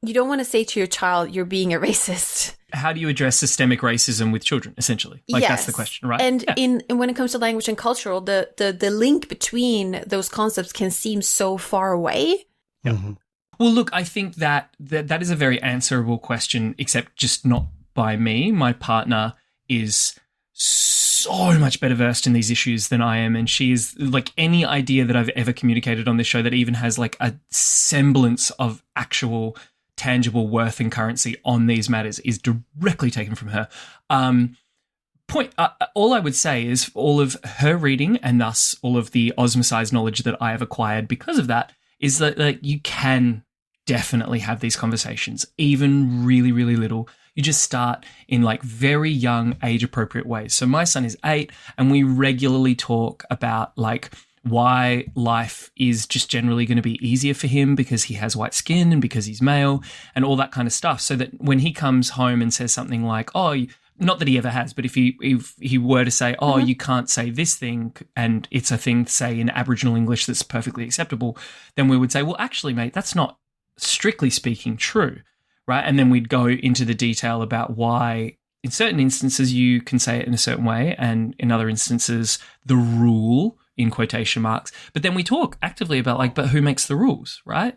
you don't want to say to your child, you're being a racist. How do you address systemic racism with children, essentially? Like, yes. That's the question, right? And when it comes to language and cultural, the link between those concepts can seem so far away. Yeah. Mm-hmm. Well, look, I think that is a very answerable question, except just not by me. My partner is so much better versed in these issues than I am, and she is like any idea that I've ever communicated on this show that even has like a semblance of actual tangible worth and currency on these matters is directly taken from her. All I would say is all of her reading and thus all of the osmosized knowledge that I have acquired because of that is that you can definitely have these conversations, even really, really little. You just start in like very young, age-appropriate ways. So my son is 8, and we regularly talk about like why life is just generally going to be easier for him because he has white skin and because he's male and all that kind of stuff. So that when he comes home and says something like, oh, not that he ever has, but if he were to say, oh, you can't say this thing, and it's a thing, say, in Aboriginal English that's perfectly acceptable, then we would say, well, actually, mate, that's not strictly speaking true, right? And then we'd go into the detail about why in certain instances you can say it in a certain way, and in other instances the rule, in quotation marks. But then we talk actively about like, but who makes the rules, right?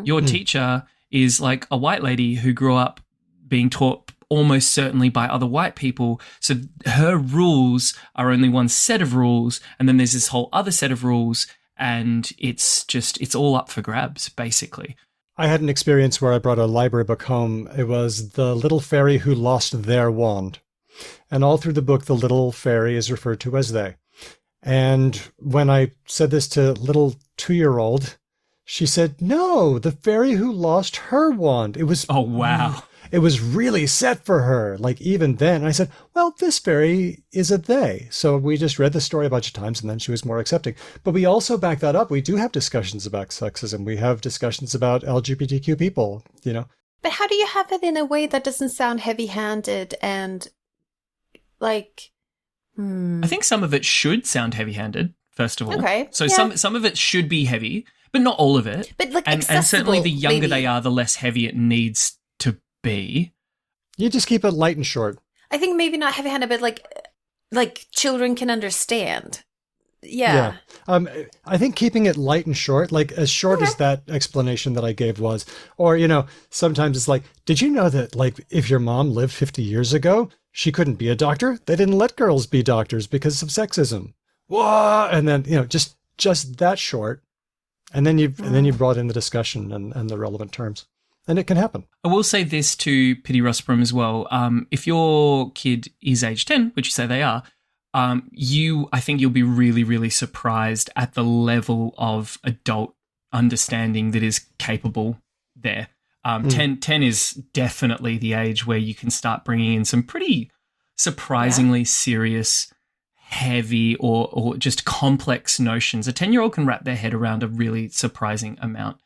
Your teacher is like a white lady who grew up being taught almost certainly by other white people. So her rules are only one set of rules, and then there's this whole other set of rules, and it's all up for grabs, basically. I had an experience where I brought a library book home. It was The Little Fairy Who Lost Their Wand. And all through the book, the little fairy is referred to as they. And when I said this to little 2-year-old, she said, no, the fairy who lost her wand. It was... Oh, wow. It was really set for her, like even then. I said, well, this fairy is a they. So we just read the story a bunch of times, and then she was more accepting. But we also back that up. We do have discussions about sexism. We have discussions about LGBTQ people, you know. But how do you have it in a way that doesn't sound heavy-handed and like... I think some of it should sound heavy-handed, first of all. Okay. So some of it should be heavy, but not all of it. But like and certainly the younger they are, the less heavy it needs to be. You just keep it light and short. I think maybe not heavy-handed, but like children can understand. Yeah. I think keeping it light and short, like as short as that explanation that I gave was, or, you know, sometimes it's like, did you know that like if your mom lived 50 years ago, she couldn't be a doctor? They didn't let girls be doctors because of sexism. Whoa! And then, you know, just that short. And then you brought in the discussion and the relevant terms. And it can happen. I will say this to Pity Rosborough as well. If your kid is age 10, which you say they are, I think you'll be really, really surprised at the level of adult understanding that is capable there. 10 is definitely the age where you can start bringing in some pretty surprisingly serious, heavy or just complex notions. A 10-year-old can wrap their head around a really surprising amount.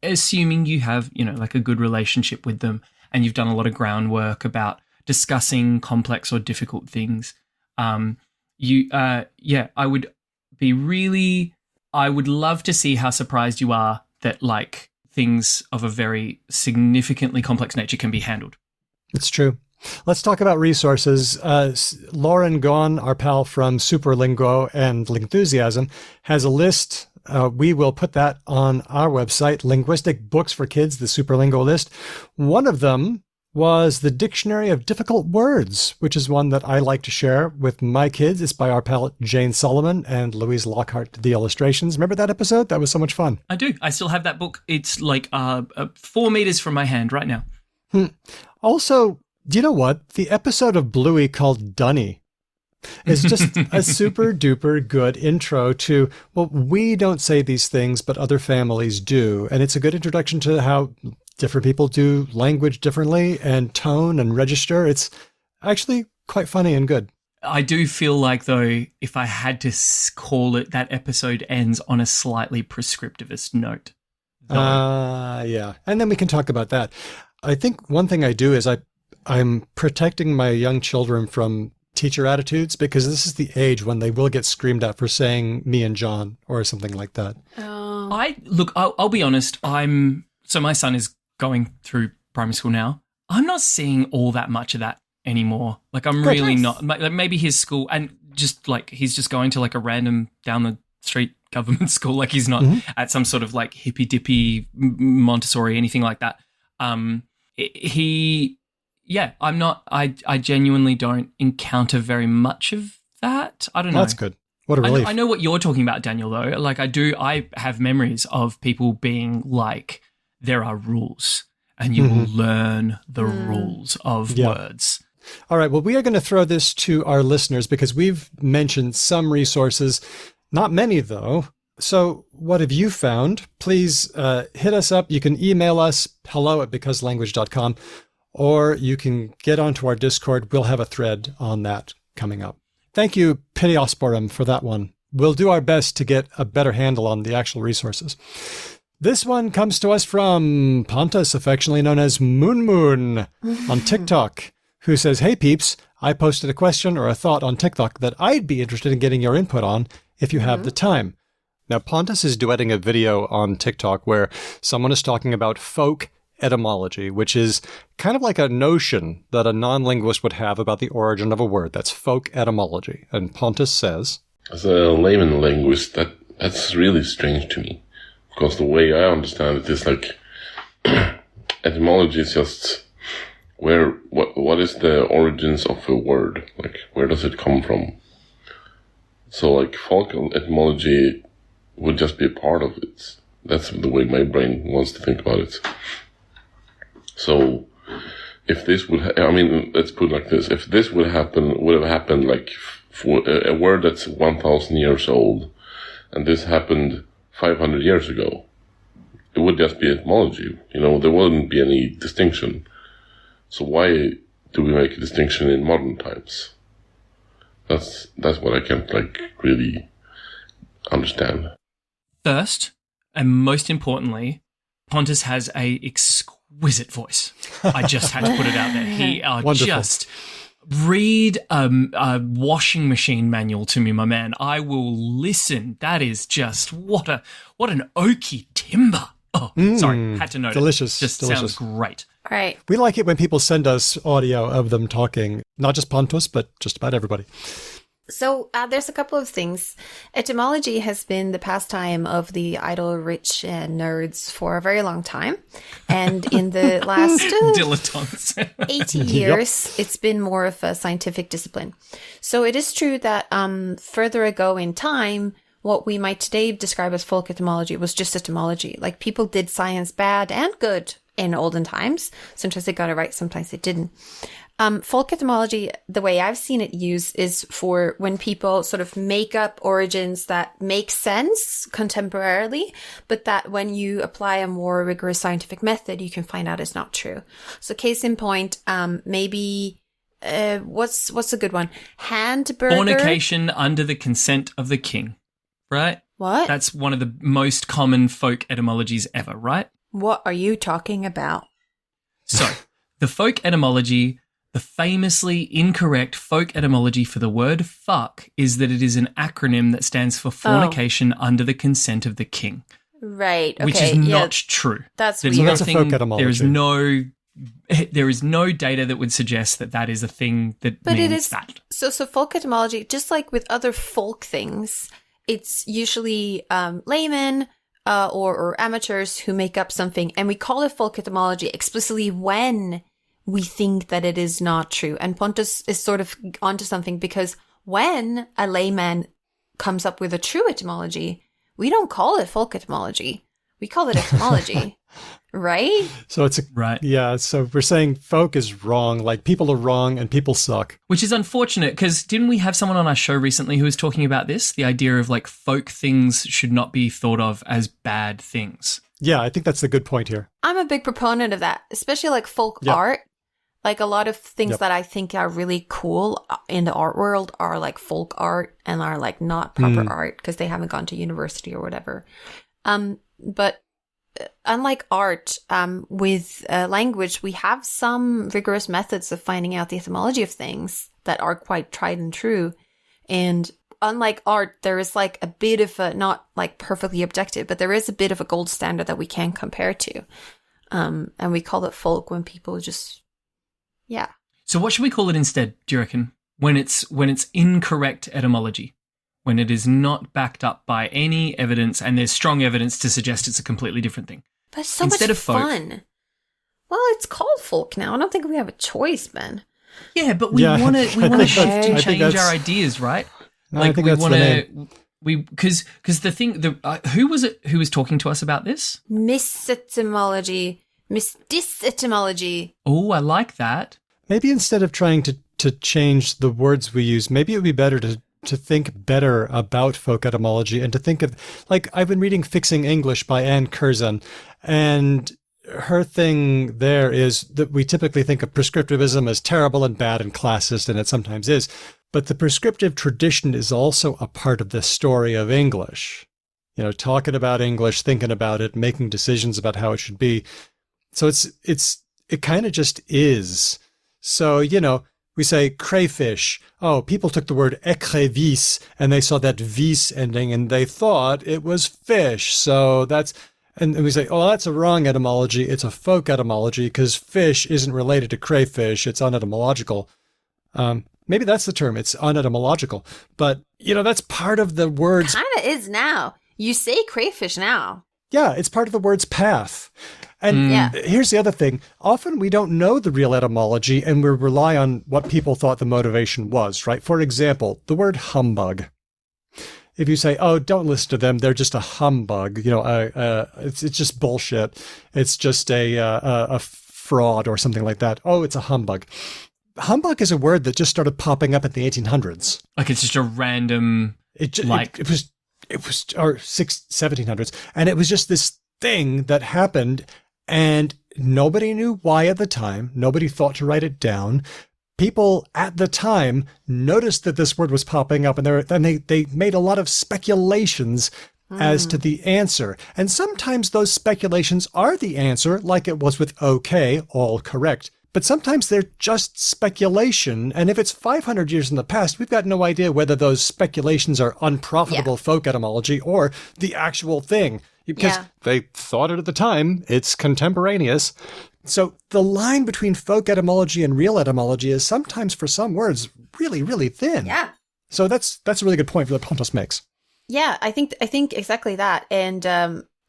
Assuming you have, you know, like a good relationship with them and you've done a lot of groundwork about discussing complex or difficult things. I would love to see how surprised you are that like things of a very significantly complex nature can be handled. It's true. Let's talk about resources. Lauren Gaughan, our pal from Superlingo and Lingthusiasm, has a list. We will put that on our website, Linguistic Books for Kids, the Superlingo list. One of them was the Dictionary of Difficult Words, which is one that I like to share with my kids. It's by our pal Jane Solomon and Louise Lockhart did the illustrations. Remember that episode? That was so much fun. I do. I still have that book. It's like 4 meters from my hand right now. Also, do you know what? The episode of Bluey called Dunny is just a super duper good intro to, well, we don't say these things, but other families do. And it's a good introduction to how different people do language differently and tone and register. It's actually quite funny and good. I do feel like, though, if I had to call it, that episode ends on a slightly prescriptivist note. Yeah. And then we can talk about that. I think one thing I do is I'm protecting my young children from teacher attitudes, because this is the age when they will get screamed at for saying me and John or something like that. I'll be honest. So my son is going through primary school now. I'm not seeing all that much of that anymore. Like I'm really not. Like maybe his school, and just like he's just going to like a random down the street government school. Like he's not at some sort of like hippy dippy Montessori, anything like that. I'm not. I genuinely don't encounter very much of that. I don't know. That's good. What a relief. I know what you're talking about, Daniel, though. Like I have memories of people being like, there are rules and you will learn the rules of words. All right. Well, we are going to throw this to our listeners because we've mentioned some resources, not many though. So what have you found? Please hit us up. You can email us, hello@becauselanguage.com, or you can get onto our Discord. We'll have a thread on that coming up. Thank you, Pidiosporum, for that one. We'll do our best to get a better handle on the actual resources. This one comes to us from Pontus, affectionately known as Moon Moon on TikTok, who says, "Hey peeps, I posted a question or a thought on TikTok that I'd be interested in getting your input on if you have the time. Now, Pontus is duetting a video on TikTok where someone is talking about folk etymology, which is kind of like a notion that a non-linguist would have about the origin of a word. That's folk etymology. And Pontus says, as a layman linguist, that's really strange to me. Because the way I understand it is like etymology is just what is the origins of a word? Like, where does it come from? So, like, folk etymology would just be a part of it. That's the way my brain wants to think about it. So, if this would, let's put it like this: if this would have happened like for a word that's 1,000 years old, and this happened 500 years ago, it would just be etymology. There wouldn't be any distinction. So why do we make a distinction in modern times? That's what I can't really understand. First, and most importantly, Pontus has a exquisite voice. I just had to put it out there. He just read a washing machine manual to me, my man. I will listen. That is just what an oaky timber. Oh, sorry, had to note delicious, it. Just delicious. Sounds great. All right. We like it when people send us audio of them talking, not just Pontus, but just about everybody. So there's a couple of things. Etymology has been the pastime of the idle-rich nerds for a very long time. And in the last dilettantes 80 years, it's been more of a scientific discipline. So it is true that further ago in time, what we might today describe as folk etymology was just etymology. Like, people did science bad and good in olden times. Sometimes they got it right, sometimes they didn't. Folk etymology, the way I've seen it used, is for when people sort of make up origins that make sense contemporarily, but that when you apply a more rigorous scientific method, you can find out it's not true. So case in point, maybe, what's a good one? Handburger? Fornication under the consent of the king, right? What? That's one of the most common folk etymologies ever, right? What are you talking about? So, the folk etymology, the famously incorrect folk etymology for the word fuck is that it is an acronym that stands for fornication under the consent of the king. Right. Okay. Which is not true. That's There's weird. That's a folk etymology. There is no data that would suggest that is a thing that but means it is, that. So folk etymology, just like with other folk things, it's usually laymen or amateurs who make up something, and we call it folk etymology explicitly when we think that it is not true. And Pontus is sort of onto something, because when a layman comes up with a true etymology, we don't call it folk etymology. We call it etymology. Right? So it's right. Yeah, so we're saying folk is wrong, like people are wrong and people suck. Which is unfortunate, because didn't we have someone on our show recently who was talking about this? The idea of like folk things should not be thought of as bad things. Yeah, I think that's the good point here. I'm a big proponent of that, especially like folk art. Like, a lot of things that I think are really cool in the art world are like folk art and are like not proper art because they haven't gone to university or whatever. But unlike art, with language, we have some rigorous methods of finding out the etymology of things that are quite tried and true. And unlike art, there is like a bit of a, not like perfectly objective, but there is a bit of a gold standard that we can compare to. And we call it folk when people just, yeah. So what should we call it instead, do you reckon? When it's incorrect etymology? When it is not backed up by any evidence, and there's strong evidence to suggest it's a completely different thing. But it's so Instead much of folk, fun. Well, it's called folk now. I don't think we have a choice, Ben. Yeah, but we want to shift and change our ideas, right? No, like, I think we want to. Because the thing, who was it who was talking to us about this? Misetymology, disetymology. Oh, I like that. Maybe instead of trying to change the words we use, maybe it would be better to think better about folk etymology and to think of, like, I've been reading Fixing English by Anne Curzon, and her thing there is that we typically think of prescriptivism as terrible and bad and classist, and it sometimes is. But the prescriptive tradition is also a part of the story of English. You know, talking about English, thinking about it, making decisions about how it should be. So it kind of just is. So, you know, We say crayfish. Oh, people took the word écrevisse and they saw that vis ending and they thought it was fish. So that's, and we say, oh, that's a wrong etymology. It's a folk etymology because fish isn't related to crayfish. It's unetymological. Maybe that's the term. It's unetymological. But, that's part of the word's... Kind of is now. You say crayfish now. Yeah, it's part of the word's path. And here's the other thing. Often we don't know the real etymology and we rely on what people thought the motivation was, right? For example, the word humbug. If you say, oh, don't listen to them, they're just a humbug, it's just bullshit. It's just a fraud or something like that. Oh, it's a humbug. Humbug is a word that just started popping up in the 1800s. Like it's just a random... It was 1700s. And it was just this thing that happened and nobody knew why at the time. Nobody thought to write it down. People at the time noticed that this word was popping up and they made a lot of speculations as to the answer. And sometimes those speculations are the answer, like it was with okay, all correct. But sometimes they're just speculation. And if it's 500 years in the past, we've got no idea whether those speculations are unprofitable folk etymology or the actual thing. Because they thought it at the time. It's contemporaneous. So the line between folk etymology and real etymology is sometimes, for some words, really, really thin. Yeah. So that's a really good point that Pontus makes. Yeah, I think exactly that. And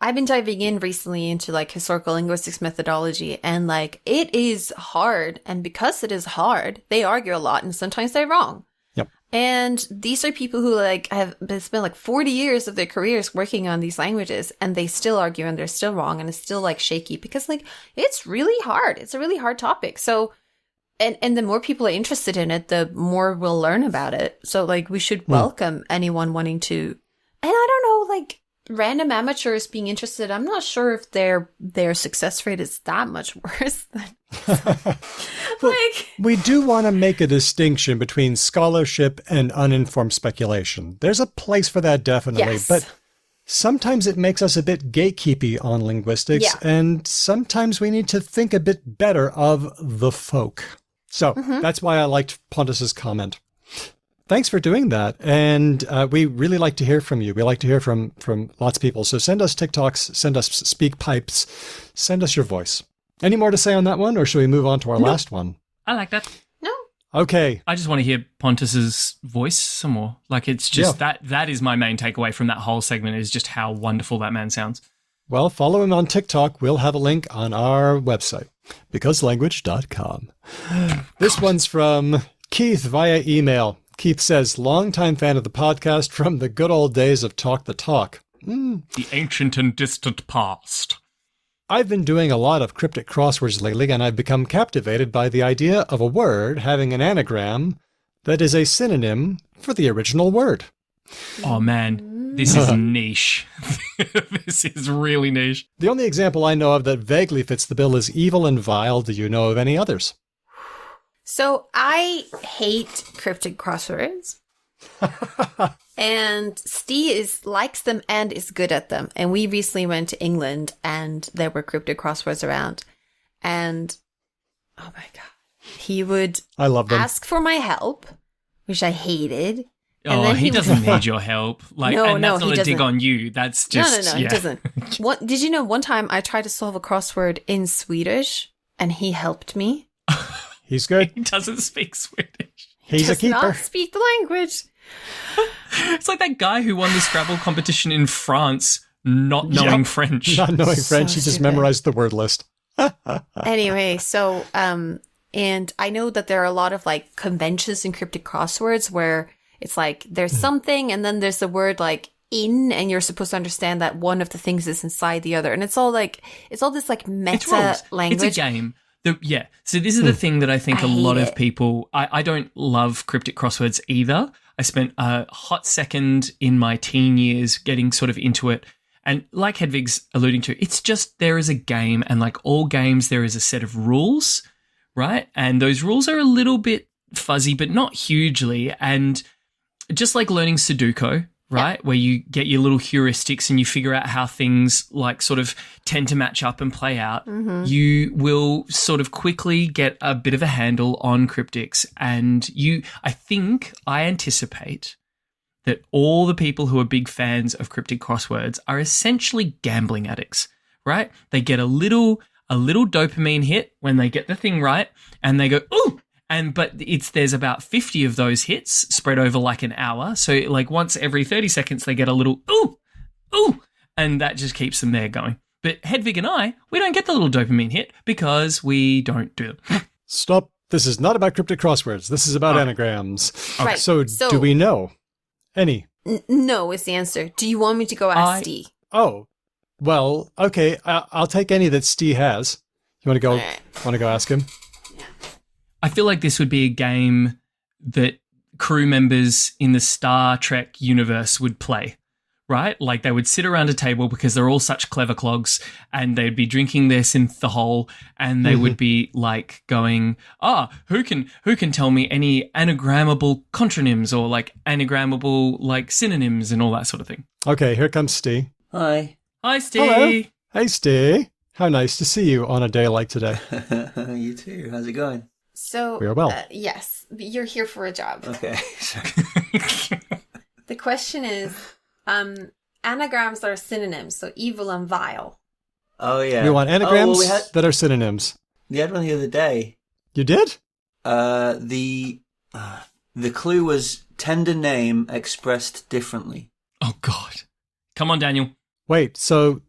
I've been diving in recently into like historical linguistics methodology, and like it is hard. And because it is hard, they argue a lot, and sometimes they're wrong. Yep. And these are people who like have spent like 40 years of their careers working on these languages, and they still argue and they're still wrong, and it's still like shaky because like it's really hard. It's a really hard topic. So, and the more people are interested in it, the more we'll learn about it. So like we should welcome anyone wanting to, and I don't know, like random amateurs being interested. I'm not sure if their success rate is that much worse than like we do want to make a distinction between scholarship and uninformed speculation. There's a place for that, definitely. Yes. But sometimes it makes us a bit gatekeepy on linguistics, and sometimes we need to think a bit better of the folk. So that's why I liked Pontus's comment. Thanks for doing that. And we really like to hear from you. We like to hear from lots of people. So send us TikToks, send us speak pipes, send us your voice. Any more to say on that one, or should we move on to our last one? I like that. no. Okay. I just want to hear Pontus's voice some more. Like it's just that is my main takeaway from that whole segment, is just how wonderful that man sounds. Well, follow him on TikTok. We'll have a link on our website, becauselanguage.com. This one's from Keith via email. Keith says, longtime fan of the podcast from the good old days of Talk the Talk. The ancient and distant past. I've been doing a lot of cryptic crosswords lately, and I've become captivated by the idea of a word having an anagram that is a synonym for the original word. Oh, man, this is niche. This is really niche. The only example I know of that vaguely fits the bill is evil and vile. Do you know of any others? So I hate cryptic crosswords. And Steve likes them and is good at them. And we recently went to England and there were cryptic crosswords around. And oh my God, he would ask for my help, which I hated. And then he doesn't need your help. Like, no, and that's not he a dig on you. That's just he doesn't. Did you know one time I tried to solve a crossword in Swedish and he helped me? He's good. He doesn't speak Swedish. He's a keeper. Does not speak the language. It's like that guy who won the Scrabble competition in France, not knowing French. Not knowing French, he just memorized the word list. Anyway, so and I know that there are a lot of like conventions in cryptic crosswords where it's like there's something and then there's the word like in, and you're supposed to understand that one of the things is inside the other, and it's all this like meta language. It's a game. So this is the thing that I think a lot of people, I don't love cryptic crosswords either. I spent a hot second in my teen years getting sort of into it. And like Hedvig's alluding to, it's just there is a game, and like all games, there is a set of rules, right? And those rules are a little bit fuzzy, but not hugely. And just like learning Sudoku, right? Where you get your little heuristics and you figure out how things like sort of tend to match up and play out, you will sort of quickly get a bit of a handle on cryptics. And I anticipate that all the people who are big fans of cryptic crosswords are essentially gambling addicts, right? They get a little dopamine hit when they get the thing right, and they go, ooh! But there's about 50 of those hits spread over like an hour. So like once every 30 seconds, they get a little ooh, ooh, and that just keeps them there going. But Hedvig and I, we don't get the little dopamine hit because we don't do them. Stop. This is not about cryptic crosswords. This is about anagrams. Right. So do we know any? No is the answer. Do you want me to go ask Steve? Oh, well, okay. I'll take any that Steve has. You want to go? Right. Want to go ask him? I feel like this would be a game that crew members in the Star Trek universe would play, right? Like they would sit around a table because they're all such clever clogs, and they'd be drinking their synthahol, and they would be like going, who can tell me any anagrammable contronyms or like anagrammable like synonyms and all that sort of thing. Okay, here comes Steve. Hi. Hi, Steve. Hello. Hey, Steve. How nice to see you on a day like today. You too. How's it going? So We are well. Yes, you're here for a job. Okay. The question is, anagrams are synonyms, so evil and vile. Oh, yeah. We want anagrams we that are synonyms. had one the other day. You did? The clue was tender name expressed differently. Oh, God. Come on, Daniel. Wait, so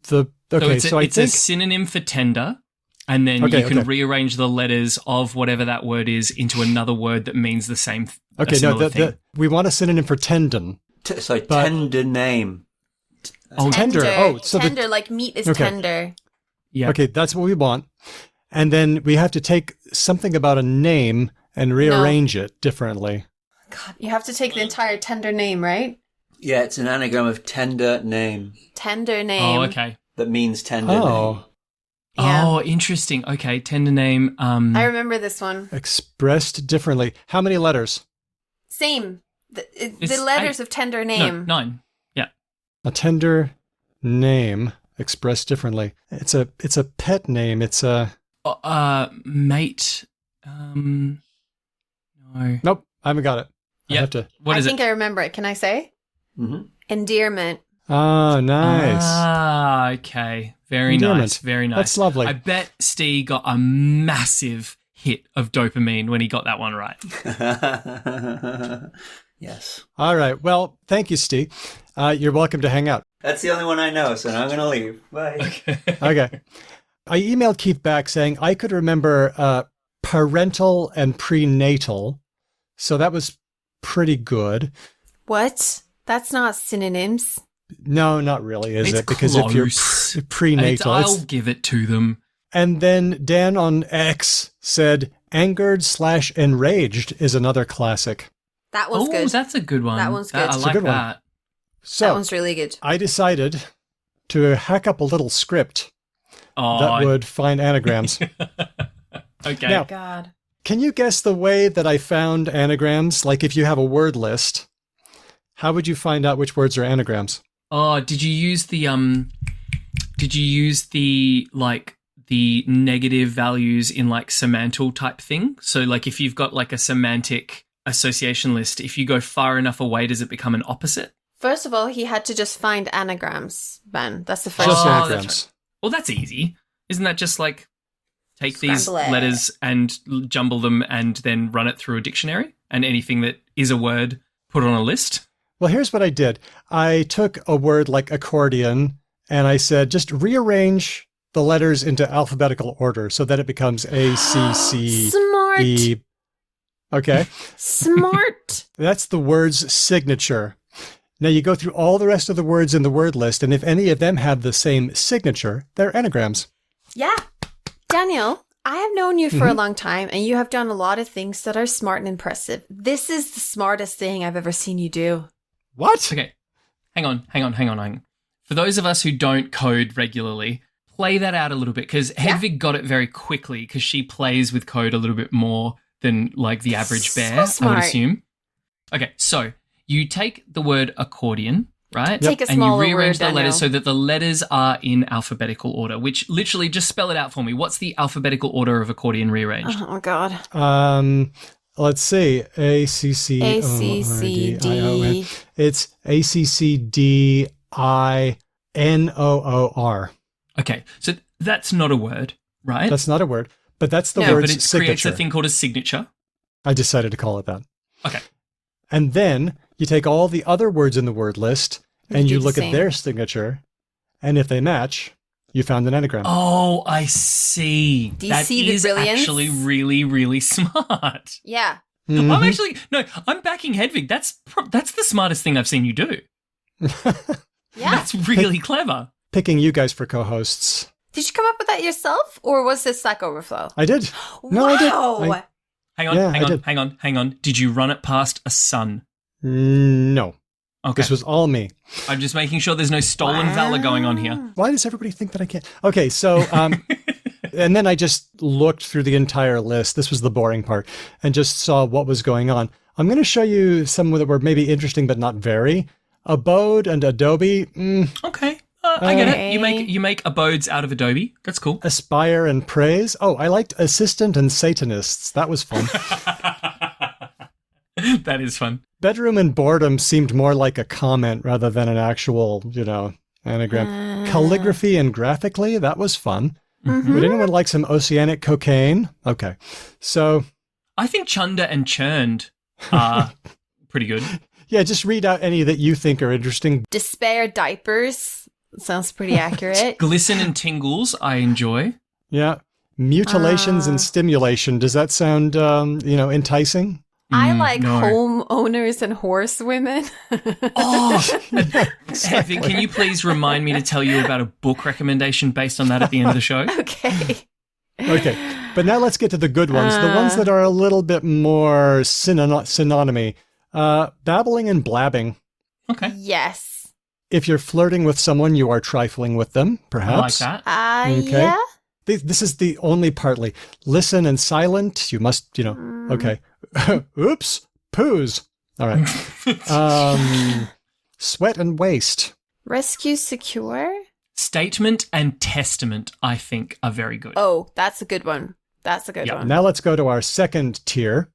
It's a synonym for tender, and then you can rearrange the letters of whatever that word is into another word that means the same thing. We want a synonym for tendon. Tender name. Tender. Oh, so tender, like meat is tender. Yeah. Okay, that's what we want. And then we have to take something about a name and rearrange it differently. God, you have to take the entire tender name, right? Yeah, it's an anagram of tender name. Tender name. Oh, okay. That means tender name. Yeah. Oh, interesting. Okay, tender name. I remember this one. Expressed differently. How many letters? Same. The letters of tender name. No, 9. Yeah. A tender name expressed differently. It's a pet name. It's a mate. No. Nope, I haven't got it. Yeah. I have to. What is I think I remember it. Can I say? Mm-hmm. Endearment. Oh, nice. Okay. Very Endearment. nice. Very nice. That's lovely. I bet Steve got a massive hit of dopamine when he got that one right. Yes. All right. Well, thank you, Steve. You're welcome to hang out. That's the only one I know, so now I'm going to leave. Bye. Okay. I emailed Keith back saying I could remember parental and prenatal, so that was pretty good. What? That's not synonyms. No, not really, is It's it? Because if you're prenatal, I'll give it to them. And then Dan on X said angered/enraged is another classic. That one's good. That's a good one. That one's good. I It's a like good one. that. So that one's really good. I decided to hack up a little script Oh, that would find anagrams. okay. Now, God. can you guess the way that I found anagrams? Like if you have a word list, how would you find out which words are anagrams? Oh, did you use the the negative values in like semantal type thing? So like if you've got like a semantic association list, if you go far enough away, does it become an opposite? First of all, he had to just find anagrams, Ben. That's the first Just one. anagrams. That's right. Well, that's easy. Isn't that just like take these Scramble it. letters and jumble them and then run it through a dictionary, and anything that is a word, put on a list? Well, here's what I did. I took a word like accordion and I said, just rearrange the letters into alphabetical order so that it becomes A, C, C, Smart. E. Okay. Smart. That's the word's signature. Now you go through all the rest of the words in the word list, and if any of them have the same signature, they're anagrams. Yeah. Daniel, I have known you for a long time, and you have done a lot of things that are smart and impressive. This is the smartest thing I've ever seen you do. What? Okay, hang on. For those of us who don't code regularly, play that out a little bit, because Hedvig got it very quickly because she plays with code a little bit more than like the average bear, I would smart. assume. Okay, so you take the word accordion, right? Take a and you smaller rearrange word, the letters so Daniel. that the letters are in alphabetical order, which literally just spell it out for me. What's the alphabetical order of accordion rearranged? Oh God. Let's see. ACCD. ACCDION. It's ACCDINOOR. Okay, so that's not a word, right? That's not a word, but that's the no, word's but it signature. creates a thing called a signature. I decided to call it that. Okay. And then you take all the other words in the word list and do you the look at same. their signature, and if they match, you found an anagram. Oh, I see. Do you That see the is brilliance? actually really, really smart. Yeah. Mhm. I'm backing Hedvig. That's the smartest thing I've seen you do. Yeah. That's really clever. Picking you guys for co-hosts. Did you come up with that yourself, or was this Slack Overflow? I did. No, I did. Wow. Yeah, I did. Hang on. Did you run it past a son? No. Okay. This was all me. I'm just making sure there's no stolen valor going on here. Why does everybody think that I can't? Okay, so, and then I just looked through the entire list. This was the boring part, and just saw what was going on. I'm going to show you some that were maybe interesting, but not very. Abode and Adobe, Okay. I get Okay. it. You make abodes out of Adobe. That's cool. aspire and praise. Oh, I liked assistant and Satanists. That was fun. That is fun. Bedroom and boredom seemed more like a comment rather than an actual, anagram. Calligraphy and graphically, that was fun. Mm-hmm. Would anyone like some oceanic cocaine? Okay. So, I think Chunda and Churned are pretty good. yeah, just read out any that you think are interesting. Despair diapers. Sounds pretty accurate. Glisten and Tingles, I enjoy. Yeah. Mutilations and stimulation. Does that sound, enticing? I like no. homeowners and horsewomen. Oh, Heavy, can you please remind me to tell you about a book recommendation based on that at the end of the show? Okay. Okay. But now let's get to the good ones. The ones that are a little bit more synonymy. Babbling and blabbing. Okay. Yes. If you're flirting with someone, you are trifling with them, I like perhaps. that. Okay. Yeah. This is the only partly. Listen and silent. You must, okay. Oops. Poos. All right. Sweat and waste. Rescue secure. Statement and testament, I think, are very good. Oh, that's a good one. That's a good Yeah. one. Now let's go to our second tier.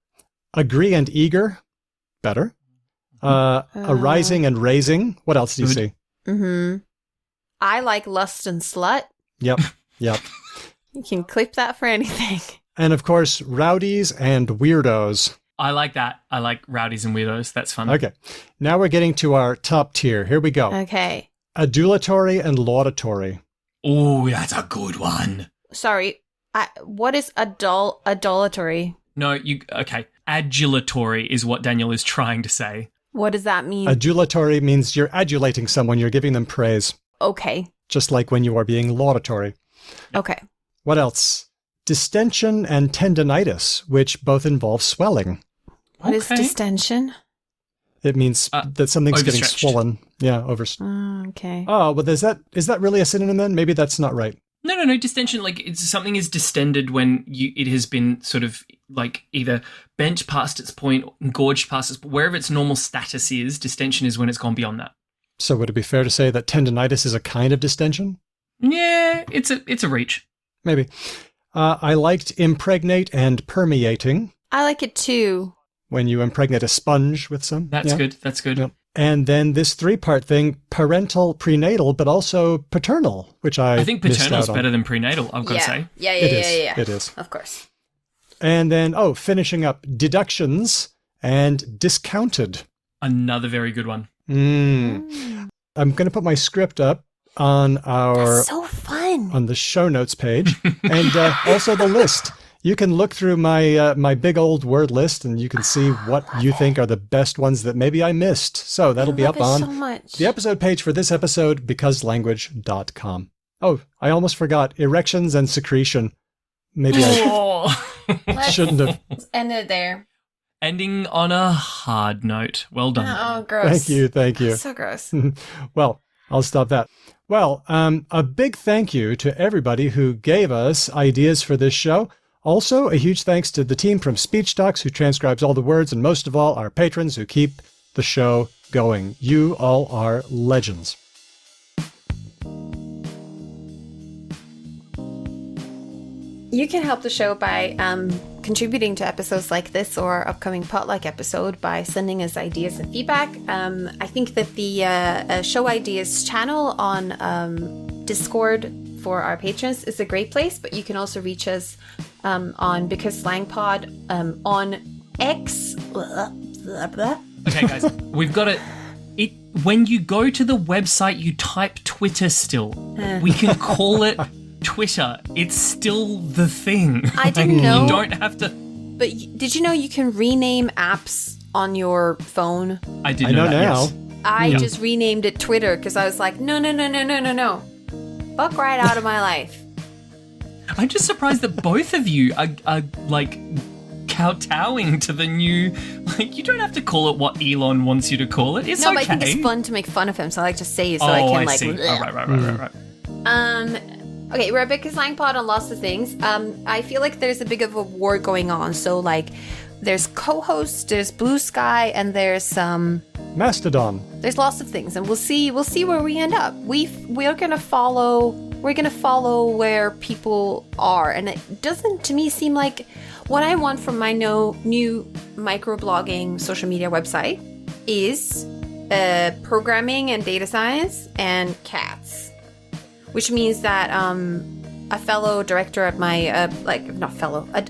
Agree and eager. Better. Arising and raising. What else do you Good. see? Mm-hmm. I like lust and slut. Yep. Yep. You can clip that for anything. And of course, rowdies and weirdos. I like that. I like rowdies and weirdos. That's fun. Okay. Now we're getting to our top tier. Here we go. Okay. Adulatory and laudatory. Oh, that's a good one. Sorry. What is adulatory? No, okay. Adulatory is what Daniel is trying to say. What does that mean? Adulatory means you're adulating someone, you're giving them praise, Okay. just like when you are being laudatory. Okay. What else? Distension and tendinitis, which both involve swelling. What is Okay. distension? It means that something's getting overstretched. swollen. Yeah, Okay. Oh, well, is that really a synonym then? Maybe that's not right. No. Distension, something is distended when it has been sort of either bent past its point, gorged past its wherever its normal status is. Distension is when it's gone beyond that. So would it be fair to say that tendinitis is a kind of distension? Yeah, it's a reach. Maybe. I liked impregnate and permeating. I like it too. When you impregnate a sponge with some. That's Yeah. good. That's good. Yep. And then this 3-part thing, parental, prenatal, but also paternal, which I think missed paternal's out on. better than prenatal, I've got to say. Yeah. It is. It is. Of course. And then, finishing up, deductions and discounted. Another very good one. I'm going to put my script up on That's so fun. on the show notes page, and also the list. You can look through my big old word list, and you can see what you think are the best ones that maybe I missed. So that'll be up on so much. the episode page for this episode, becauselanguage.com. Oh, I almost forgot erections and secretion. Maybe I Oh. shouldn't have. Let's end it there. Ending on a hard note. Well done. Oh, gross. Thank you. So gross. Well, I'll stop that. Well, a big thank you to everybody who gave us ideas for this show. Also, a huge thanks to the team from Speech Docs who transcribes all the words, and most of all, our patrons who keep the show going. You all are legends. You can help the show by contributing to episodes like this or upcoming potluck episode by sending us ideas and feedback. I think that the show ideas channel on Discord for our patrons is a great place, but you can also reach us on Because Slang Pod on X. Okay, guys, we've got it. When you go to the website, you type Twitter still. We can call it Twitter. It's still the thing. I didn't know. You don't have to. But did you know you can rename apps on your phone? I know that, now. yes. I just renamed it Twitter because I was like, no. Fuck right out of my life. I'm just surprised that both of you are like kowtowing to the new. Like, you don't have to call it what Elon wants you to call it. It's no, okay. but I think it's fun to make fun of him, so I like to say it so I can like. See. Oh, right. Okay, we're a big slang pod on lots of things. I feel like there's a big of a war going on. So like, there's co-hosts, there's Blue Sky, and there's Mastodon. There's lots of things, and we'll see where we end up. We're gonna follow where people are, and it doesn't to me seem like what I want from my new microblogging social media website is programming and data science and cats. Which means that a fellow director at my,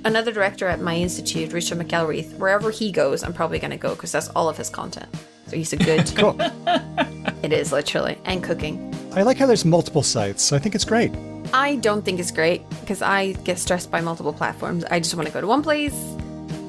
another director at my institute, Richard McElreath, wherever he goes, I'm probably going to go because that's all of his content. So he's a good... Cool. It is, literally. And cooking. I like how there's multiple sites. I think it's great. I don't think it's great because I get stressed by multiple platforms. I just want to go to one place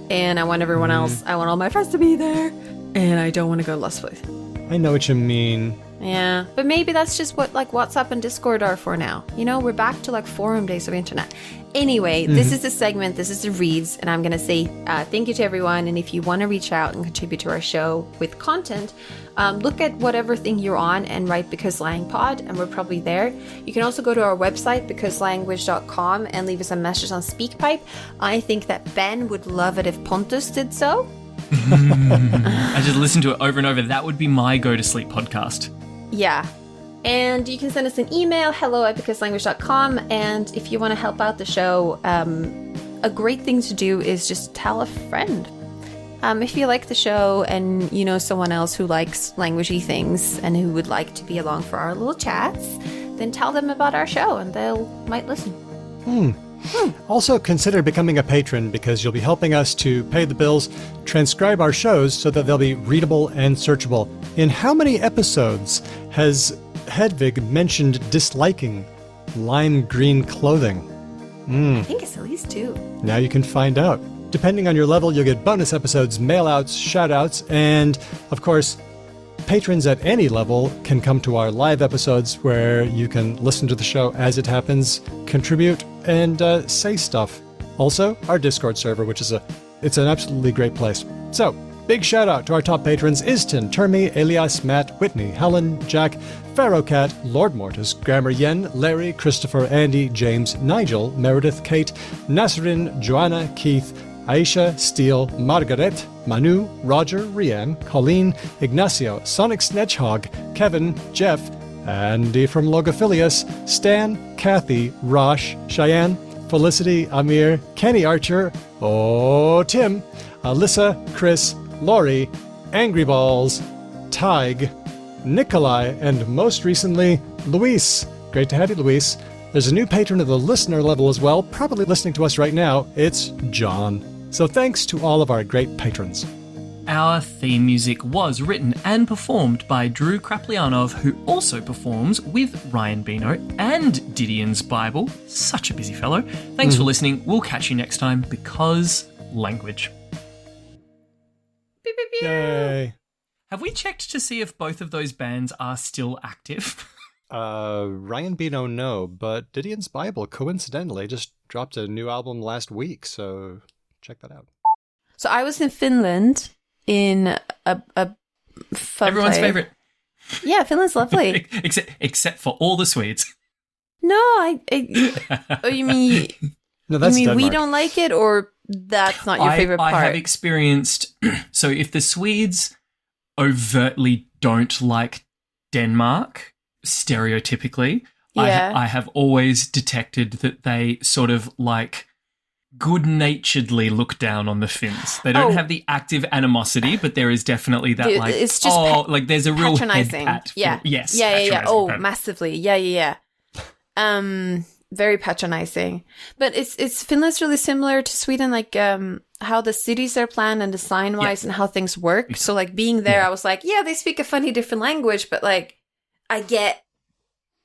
and I want everyone else. I want all my friends to be there and I don't want to go to lots of places. I know what you mean. Yeah, but maybe that's just what like WhatsApp and Discord are for now. You know, we're back to like forum days of internet. Anyway, this is the segment, this is the reads, and I'm going to say thank you to everyone. And if you want to reach out and contribute to our show with content, look at whatever thing you're on and write Because Slang Pod, and we're probably there. You can also go to our website, becauselanguage.com, and leave us a message on SpeakPipe. I think that Ben would love it if Pontus did so. I just listened to it over and over. That would be my go-to-sleep podcast. Yeah. And you can send us an email, hello@becauselanguage.com. And if you want to help out the show, a great thing to do is just tell a friend. If you like the show and you know someone else who likes languagey things and who would like to be along for our little chats, then tell them about our show and they might listen. Also, consider becoming a patron because you'll be helping us to pay the bills, transcribe our shows so that they'll be readable and searchable. In how many episodes has Hedvig mentioned disliking lime green clothing? I think it's at least 2. Now you can find out. Depending on your level, you'll get bonus episodes, mail-outs, shout-outs, and, of course, patrons at any level can come to our live episodes where you can listen to the show as it happens, contribute, and say stuff. Also, our Discord server, which is it's an absolutely great place. So, big shout out to our top patrons: Istin, Termi, Elias, Matt, Whitney, Helen, Jack, Pharaohcat, Lord Mortis, Grammar Yen, Larry, Christopher, Andy, James, Nigel, Meredith, Kate, Nasrin, Joanna, Keith, Aisha, Steele, Margaret, Manu, Roger, Rianne, Colleen, Ignacio, Sonic Snedgehog, Kevin, Jeff, Andy from Logophilius, Stan, Kathy, Rosh, Cheyenne, Felicity, Amir, Kenny Archer, Tim, Alyssa, Chris, Lori, Angry Balls, Tig, Nikolai, and most recently, Luis. Great to have you, Luis. There's a new patron at the listener level as well, probably listening to us right now. It's John. So thanks to all of our great patrons. Our theme music was written and performed by Drew Kraplianov, who also performs with Ryan Bino and Didion's Bible. Such a busy fellow. Thanks for listening. We'll catch you next time. Because language. Beep, beep, beep. Yay. Have we checked to see if both of those bands are still active? Ryan Bino, no, but Didion's Bible coincidentally just dropped a new album last week, so check that out. So I was in Finland in a fun Everyone's play. favorite. Yeah, Finland's lovely. except for all the Swedes. No, oh, you mean No, that's we Denmark. don't like it, or that's not your favorite part? I have experienced. So if the Swedes overtly don't like Denmark, stereotypically. Yeah. I have always detected that they sort of like good-naturedly look down on the Finns. They don't have the active animosity, but there is definitely that like, it's just like there's a real patronizing. head pat. Yeah. Yes. Yeah. Oh, pat. massively. Yeah. Very patronizing. But it's Finland's really similar to Sweden, like how the cities are planned and design wise and how things work. So like being there, I was like, yeah, they speak a funny different language, but like I get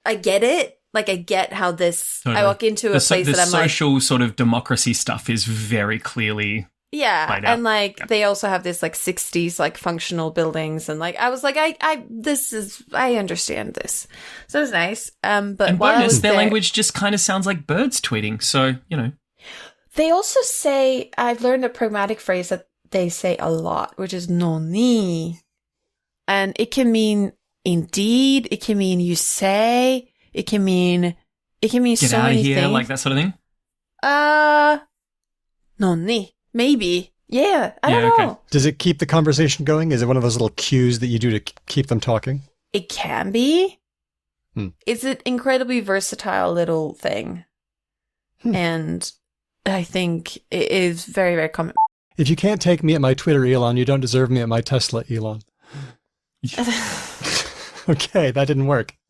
it. Like I get how this. Totally. I walk into a place that I'm like, the social sort of democracy stuff is very clearly. Yeah, and like they also have this like 60s like functional buildings, and like I was like, I understand this, so it's nice. But and bonus, their language just kind of sounds like birds tweeting. So they also say, I've learned a pragmatic phrase that they say a lot, which is "noni," and it can mean indeed, it can mean you say. It can mean get so many out of here, things. like that sort of thing. Nonni, maybe. Yeah, I don't know. Does it keep the conversation going? Is it one of those little cues that you do to keep them talking? It can be. It's an incredibly versatile little thing, and I think it is very, very common. If you can't take me at my Twitter, Elon, you don't deserve me at my Tesla, Elon. Okay, that didn't work.